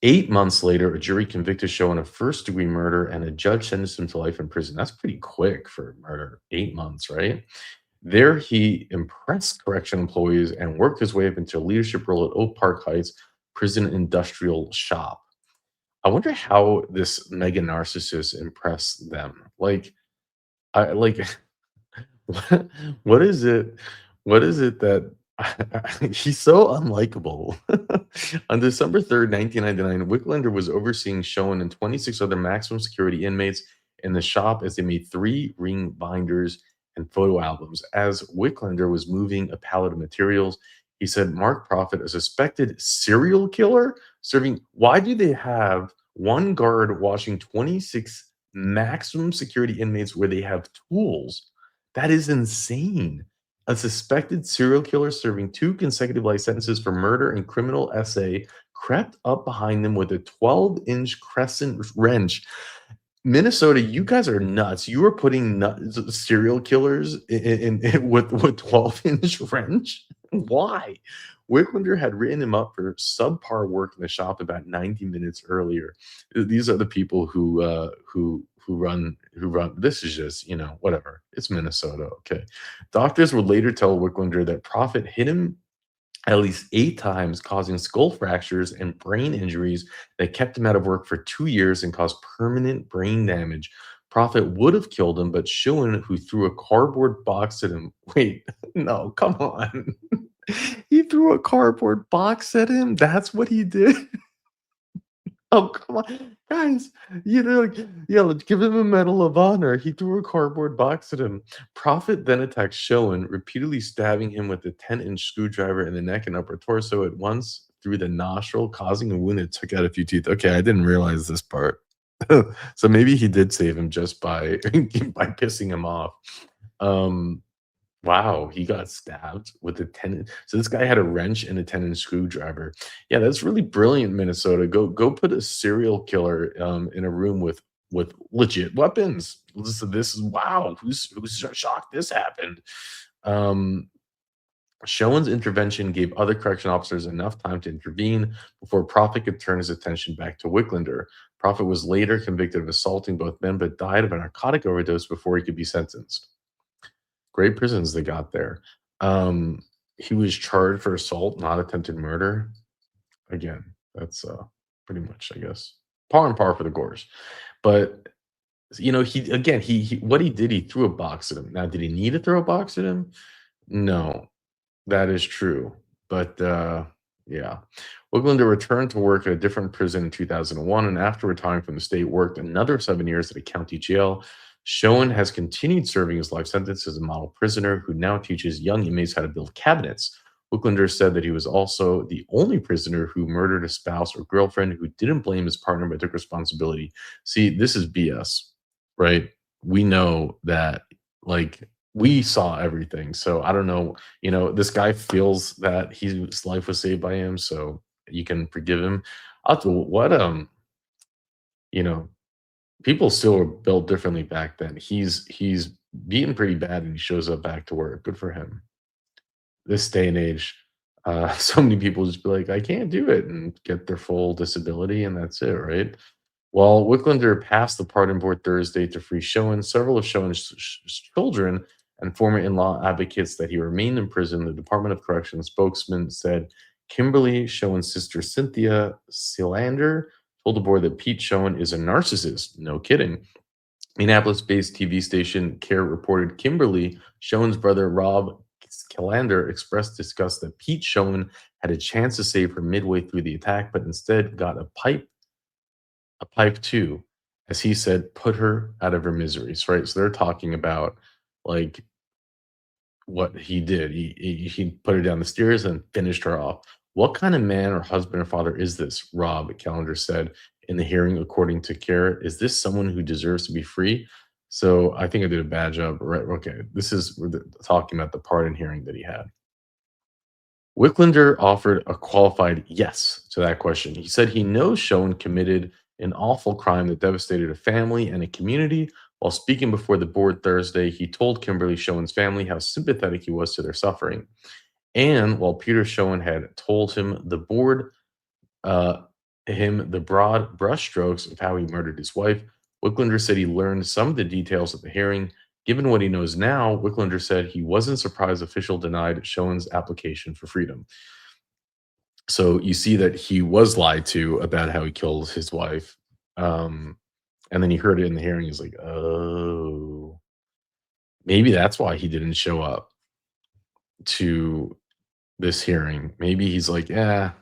8 months later, a jury convicted Schoen of first-degree murder, and a judge sentenced him to life in prison. That's pretty quick for murder. 8 months, right? There, he impressed correction employees and worked his way up into a leadership role at Oak Park Heights Prison Industrial Shop. I wonder how this mega narcissist impressed them. Like, I like what, what is it? What is it that he's so unlikable? On December 3rd, 1999, Wicklander was overseeing Schoen and 26 other maximum security inmates in the shop as they made 3 ring binders and photo albums. As Wicklander was moving a pallet of materials, he said, Mark Prophet, a suspected serial killer, serving. Why do they have one guard watching 26 maximum security inmates where they have tools? That is insane. A suspected serial killer serving 2 consecutive life sentences for murder and criminal essay crept up behind them with a 12-inch crescent wrench. Minnesota, you guys are nuts. You are putting serial killers with 12-inch wrench. Why? Wicklander had written him up for subpar work in the shop about 90 minutes earlier. These are the people who run. This is just, whatever. It's Minnesota, okay. Doctors would later tell Wicklander that Prophet hit him at least 8 times, causing skull fractures and brain injuries that kept him out of work for 2 years and caused permanent brain damage. Prophet would have killed him, but Schoen, who threw a cardboard box at him. Wait, no, come on. He threw a cardboard box at him? That's what he did? Oh, come on. Guys, let's give him a Medal of Honor. He threw a cardboard box at him. Prophet then attacked Schoen, repeatedly stabbing him with a 10-inch screwdriver in the neck and upper torso at once through the nostril, causing a wound that took out a few teeth. Okay, I didn't realize this part. So maybe he did save him just by pissing him off. Wow, he got stabbed with a 10. So this guy had a wrench and a 10-inch screwdriver. Yeah, that's really brilliant, Minnesota. Go put a serial killer in a room with legit weapons. This is wow. Who's shocked this happened? Schoen's intervention gave other correction officers enough time to intervene before Prophet could turn his attention back to Wicklander. Prophet was later convicted of assaulting both men, but died of a narcotic overdose before he could be sentenced. Great prisons they got there. He was charged for assault, not attempted murder. Again, that's pretty much, I guess, par and par for the Gores. But he what he did, he threw a box at him. Now, did he need to throw a box at him? No, that is true. But yeah. Wicklander returned to work at a different prison in 2001, and after retiring from the state, worked another 7 years at a county jail. Schoen has continued serving his life sentence as a model prisoner who now teaches young inmates how to build cabinets. Wicklander said that he was also the only prisoner who murdered a spouse or girlfriend who didn't blame his partner but took responsibility. See, this is BS, right? We know that, we saw everything. So I don't know, this guy feels that his life was saved by him, so you can forgive him. People still were built differently back then. He's beaten pretty bad and he shows up back to work. Good for him. This day and age, so many people just be like, I can't do it, and get their full disability, and that's it, right? While Wicklander passed the pardon board Thursday to free Schoen, several of Schoen's children and former in-law advocates that he remained in prison. The Department of Corrections spokesman said Kimberly Schoen's sister Cynthia Sealander told the board that Pete Schoen is a narcissist. No kidding. Minneapolis-based TV station Care reported Kimberly Schoen's brother Rob Sealander expressed disgust that Pete Schoen had a chance to save her midway through the attack, but instead got a pipe too, as he said, put her out of her miseries, right? So they're talking about what he did. He put her down the stairs and finished her off. What kind of man or husband or father is this? Rob Callender said in the hearing, according to Kara. Is this someone who deserves to be free? So I think I did a bad job. Right. Okay. This is talking about the pardon hearing that he had. Wicklander offered a qualified yes to that question. He said he knows Schoen committed an awful crime that devastated a family and a community. While speaking before the board Thursday, he told Kimberly Schoen's family how sympathetic he was to their suffering. And while Peter Schoen had told him uh, the broad brushstrokes of how he murdered his wife, Wicklander said he learned some of the details at the hearing. Given what he knows now, Wicklander said he wasn't surprised official denied Schoen's application for freedom. So you see that he was lied to about how he killed his wife. And then he heard it in the hearing. He's like, oh, maybe that's why he didn't show up to this hearing. Maybe he's like, yeah,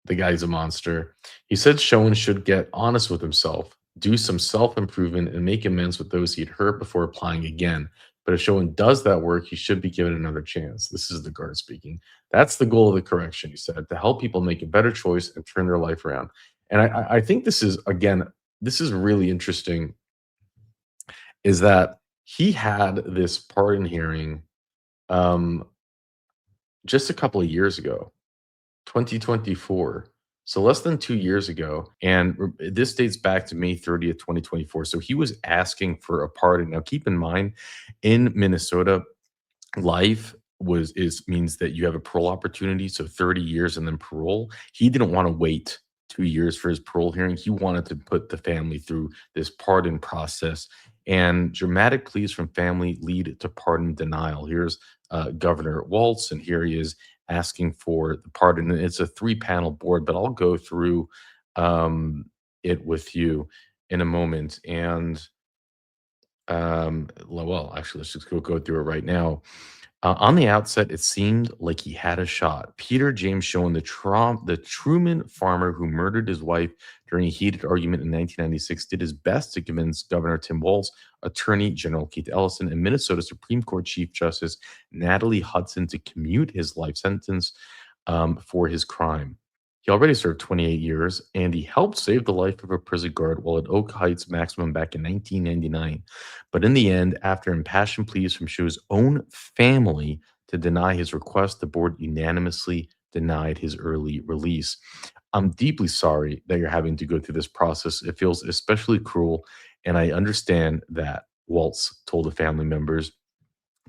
the guy's a monster. He said Schoen should get honest with himself, do some self-improvement, and make amends with those he'd hurt before applying again. But if Schoen does that work, he should be given another chance. This is the guard speaking. That's the goal of the correction, he said, to help people make a better choice and turn their life around. And I think this is, again, this is really interesting, is that he had this pardon hearing just a couple of years ago, 2024. So less than 2 years ago. And this dates back to May 30th, 2024. So he was asking for a pardon. Now, keep in mind, in Minnesota, life means that you have a parole opportunity. So 30 years and then parole. He didn't want to wait 2 years for his parole hearing. He wanted to put the family through this pardon process. And dramatic pleas from family lead to pardon denial. Here's Governor Walz, and here he is asking for the pardon. And it's a 3-panel board, but I'll go through it with you in a moment. And well, actually, let's just go through it right now. On the outset, it seemed like he had a shot. Peter James Schoen, the Truman farmer who murdered his wife during a heated argument in 1996, did his best to convince Governor Tim Walz, Attorney General Keith Ellison, and Minnesota Supreme Court Chief Justice Natalie Hudson to commute his life sentence for his crime. He already served 28 years, and he helped save the life of a prison guard while at Oak Heights Maximum back in 1999. But in the end, after impassioned pleas from Schoen's own family to deny his request, the board unanimously denied his early release. I'm deeply sorry that you're having to go through this process. It feels especially cruel, and I understand that, Waltz told the family members.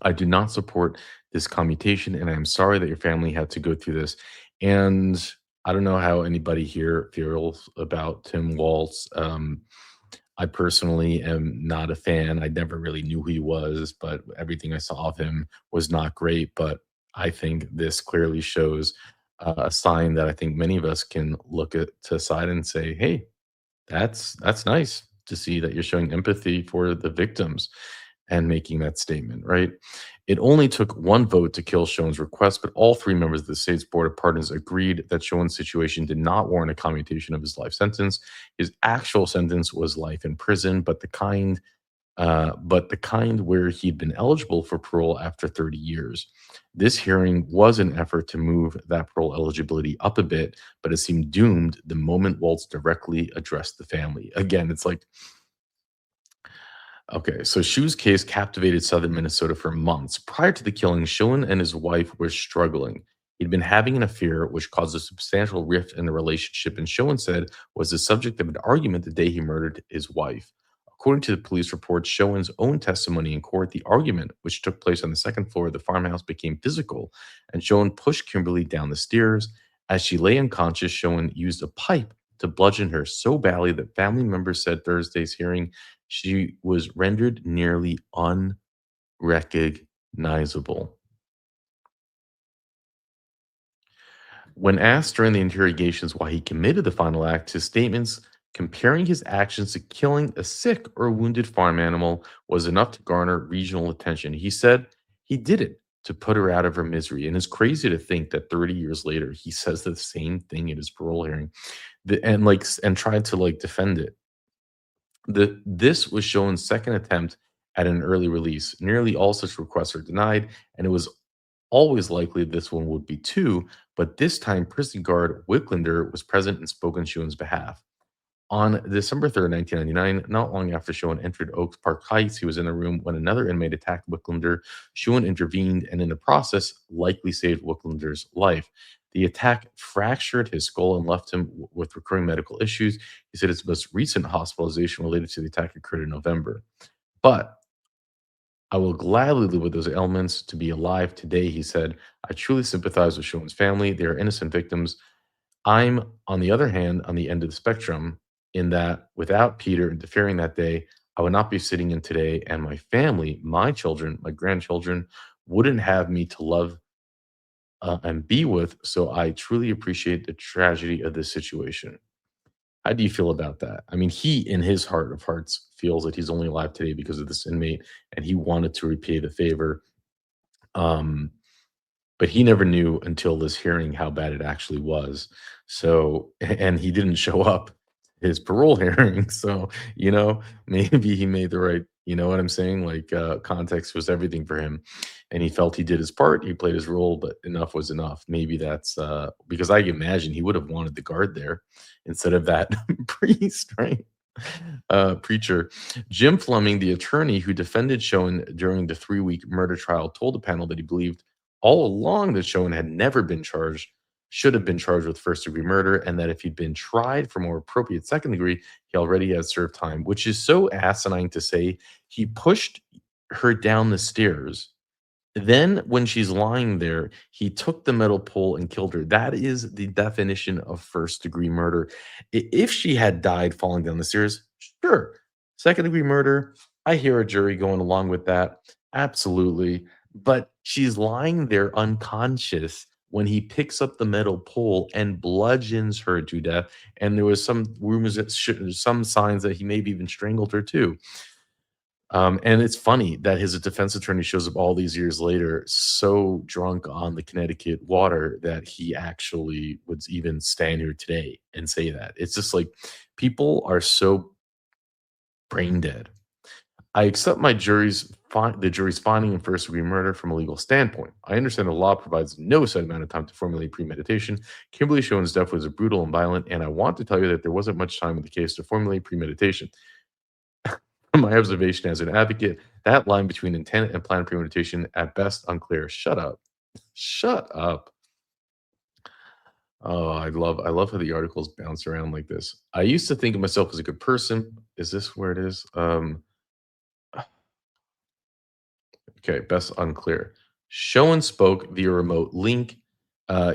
I do not support this commutation, and I am sorry that your family had to go through this. And I don't know how anybody here feels about Tim Waltz. I personally am not a fan. I never really knew who he was, but everything I saw of him was not great. But I think this clearly shows a sign that I think many of us can look at to side and say, "Hey, that's nice to see that you're showing empathy for the victims and making that statement," right? It only took one vote to kill Schoen's request, but all 3 members of the state's Board of Pardons agreed that Schoen's situation did not warrant a commutation of his life sentence. His actual sentence was life in prison, but the kind where he'd been eligible for parole after 30 years. This hearing was an effort to move that parole eligibility up a bit, but it seemed doomed the moment Waltz directly addressed the family. Again, it's like, okay, so Shu's case captivated southern Minnesota for months. Prior to the killing, Schoen and his wife were struggling. He'd been having an affair, which caused a substantial rift in the relationship, and Schoen said was the subject of an argument the day he murdered his wife. According to the police report, Schoen's own testimony in court, the argument, which took place on the second floor of the farmhouse, became physical, and Schoen pushed Kimberly down the stairs. As she lay unconscious, Schoen used a pipe to bludgeon her so badly that family members said Thursday's hearing she was rendered nearly unrecognizable. When asked during the interrogations why he committed the final act, his statements comparing his actions to killing a sick or wounded farm animal was enough to garner regional attention. He said he did it to put her out of her misery. And it's crazy to think that 30 years later, he says the same thing in his parole hearing and tried to defend it. This was Schoen's second attempt at an early release. Nearly all such requests are denied, and it was always likely this one would be too, but this time prison guard Wicklander was present and spoke on Schuen's behalf. On December 3rd, 1999, not long after Schuen entered Oaks Park Heights, he was in a room when another inmate attacked Wicklander. Schuen intervened and, in the process, likely saved Wicklander's life. The attack fractured his skull and left him with recurring medical issues. He said his most recent hospitalization related to the attack occurred in November. But I will gladly live with those ailments to be alive today, he said. I truly sympathize with Schuen's family. They are innocent victims. I'm, on the other hand, on the end of the spectrum, in that without Peter interfering that day, I would not be sitting in today, and my family, my children, my grandchildren, wouldn't have me to love and be with. So I truly appreciate the tragedy of this situation. How do you feel about that? I mean, he, in his heart of hearts, feels that he's only alive today because of this inmate, and he wanted to repay the favor. Um, but he never knew until this hearing how bad it actually was. So, and he didn't show up his parole hearing. So, maybe he made the right, you know what I'm saying? Like, context was everything for him. And he felt he did his part. He played his role, but enough was enough. Maybe that's because I imagine he would have wanted the guard there instead of that priest, right? Preacher. Jim Fleming, the attorney who defended Schuen during the 3-week murder trial, told the panel that he believed all along that Schuen had never been charged, should have been charged with first-degree murder, and that if he'd been tried for more appropriate second degree, he already had served time, which is so asinine to say. He pushed her down the stairs. Then, when she's lying there, he took the metal pole and killed her. That is the definition of first-degree murder. If she had died falling down the stairs, sure. Second-degree murder, I hear a jury going along with that. Absolutely. But she's lying there unconscious when he picks up the metal pole and bludgeons her to death. And there was some rumors that some signs that he maybe even strangled her too. And it's funny that his defense attorney shows up all these years later, so drunk on the Connecticut water that he actually would even stand here today and say that. It's just like people are so brain dead. I accept the jury's finding in first-degree murder from a legal standpoint. I understand the law provides no set amount of time to formulate premeditation. Kimberly Schwen's death was brutal and violent, and I want to tell you that there wasn't much time in the case to formulate premeditation. From my observation as an advocate, that line between intent and planned premeditation at best unclear. Shut up. Shut up. Oh, I love how the articles bounce around like this. I used to think of myself as a good person. Is this where it is? Okay, best unclear. Schuen spoke via remote link.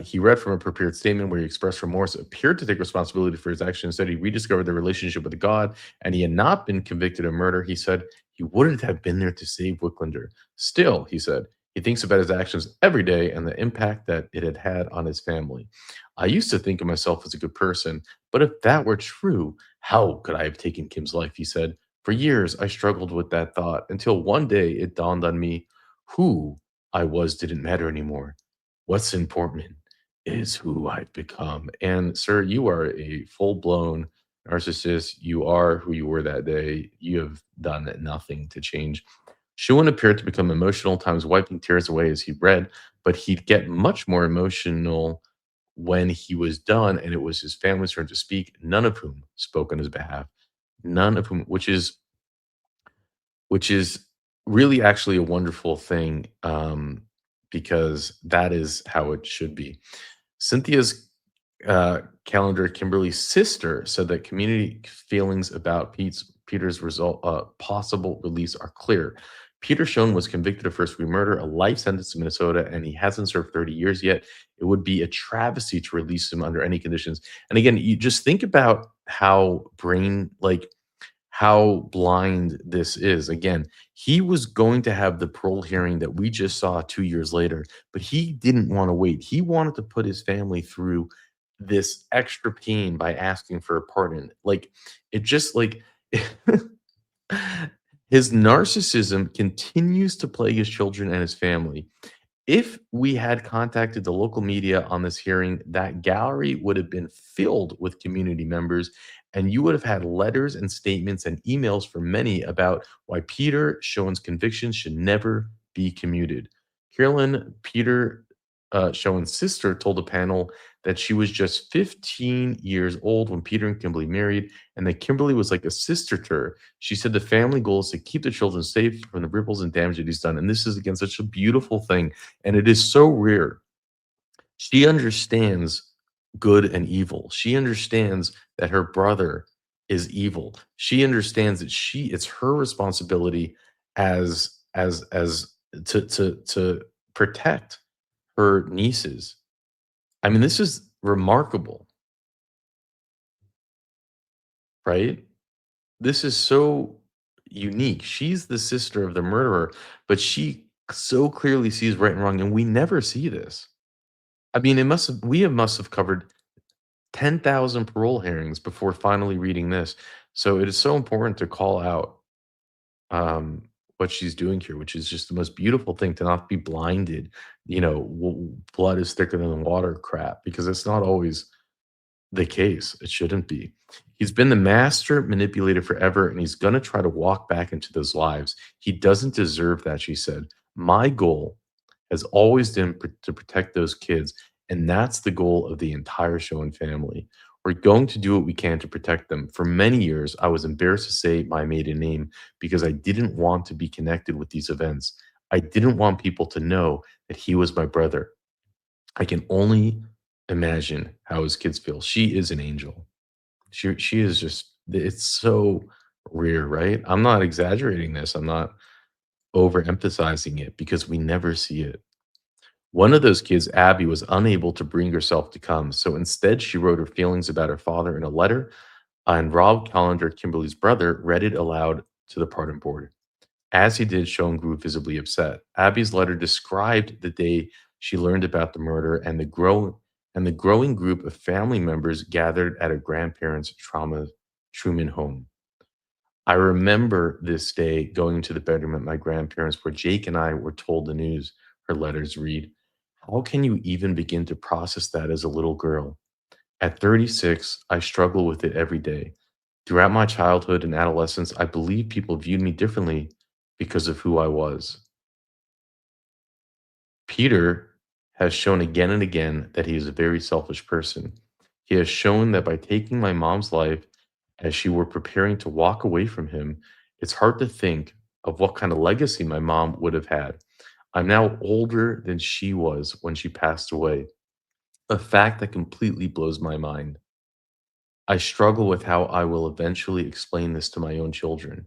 He read from a prepared statement where he expressed remorse, appeared to take responsibility for his actions, said he rediscovered the relationship with God, and he had not been convicted of murder. He said he wouldn't have been there to save Wicklander. Still, he said, he thinks about his actions every day and the impact that it had had on his family. I used to think of myself as a good person, but if that were true, how could I have taken Kim's life? He said. For years, I struggled with that thought until one day it dawned on me who I was didn't matter anymore. What's important is who I've become. And, sir, you are a full-blown narcissist. You are who you were that day. You have done nothing to change. Schuen appeared to become emotional, times wiping tears away as he read, but he'd get much more emotional when he was done, and it was his family's turn to speak, none of whom spoke on his behalf. None of whom, which is really actually a wonderful thing, because that is how it should be. Cynthia's calendar, Kimberly's sister, said that community feelings about Peter's possible release are clear. Peter Schuen was convicted of first-degree murder, a life sentence in Minnesota, and he hasn't served 30 years yet. It would be a travesty to release him under any conditions. And again, you just think about how how blind this is. Again, he was going to have the parole hearing that we just saw 2 years later, but he didn't want to wait. He wanted to put his family through this extra pain by asking for a pardon. Like, it just like his narcissism continues to plague his children and his family. If we had contacted the local media on this hearing, that gallery would have been filled with community members, and you would have had letters and statements and emails from many about why Peter Schwen's convictions should never be commuted. Carolyn Peter Schoen's sister told the panel that she was just 15 years old when Peter and Kimberly married, and that Kimberly was like a sister to her. She said the family goal is to keep the children safe from the ripples and damage that he's done. And this is, again, such a beautiful thing. And it is so rare. She understands good and evil. She understands that her brother is evil. She understands that it's her responsibility as to protect her nieces. I mean, this is remarkable, right? This is so unique. She's the sister of the murderer, but she so clearly sees right and wrong, and we never see this. I mean, we must have covered 10,000 parole hearings before finally reading this. So it is so important to call out what she's doing here, which is just the most beautiful thing, to not be blinded, blood is thicker than water crap, because it's not always the case. It shouldn't be. He's been the master manipulator forever, and he's going to try to walk back into those lives. He doesn't deserve that, she said. My goal has always been to protect those kids, and that's the goal of the entire Schoen family. We're going to do what we can to protect them. For many years, I was embarrassed to say my maiden name because I didn't want to be connected with these events. I didn't want people to know that he was my brother. I can only imagine how his kids feel. She is an angel. She is just, it's so rare, right? I'm not exaggerating this. I'm not overemphasizing it, because we never see it. One of those kids, Abby, was unable to bring herself to come. So instead, she wrote her feelings about her father in a letter, and Rob Callender, Kimberly's brother, read it aloud to the pardon board. As he did, Schoen grew visibly upset. Abby's letter described the day she learned about the murder and the growing group of family members gathered at her grandparents' Truman home. I remember this day going to the bedroom at my grandparents where Jake and I were told the news, her letters read. How can you even begin to process that as a little girl? At 36, I struggle with it every day. Throughout my childhood and adolescence, I believe people viewed me differently because of who I was. Peter has shown again and again that he is a very selfish person. He has shown that by taking my mom's life as she were preparing to walk away from him, it's hard to think of what kind of legacy my mom would have had. I'm now older than she was when she passed away, a fact that completely blows my mind. I struggle with how I will eventually explain this to my own children.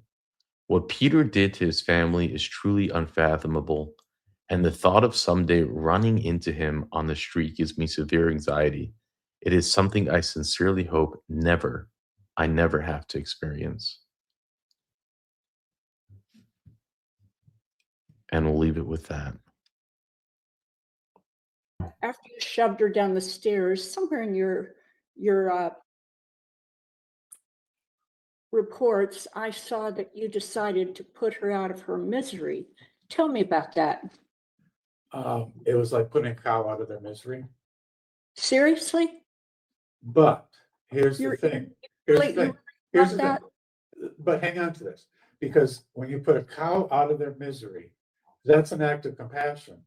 What Peter did to his family is truly unfathomable, and the thought of someday running into him on the street gives me severe anxiety. It is something I sincerely hope I never have to experience. And we'll leave it with that. After you shoved her down the stairs, somewhere in your reports, I saw that you decided to put her out of her misery. Tell me about that. It was like putting a cow out of their misery. Seriously? But here's the thing. Here's the thing. Here's the thing. But hang on to this, because when you put a cow out of their misery, that's an act of compassion.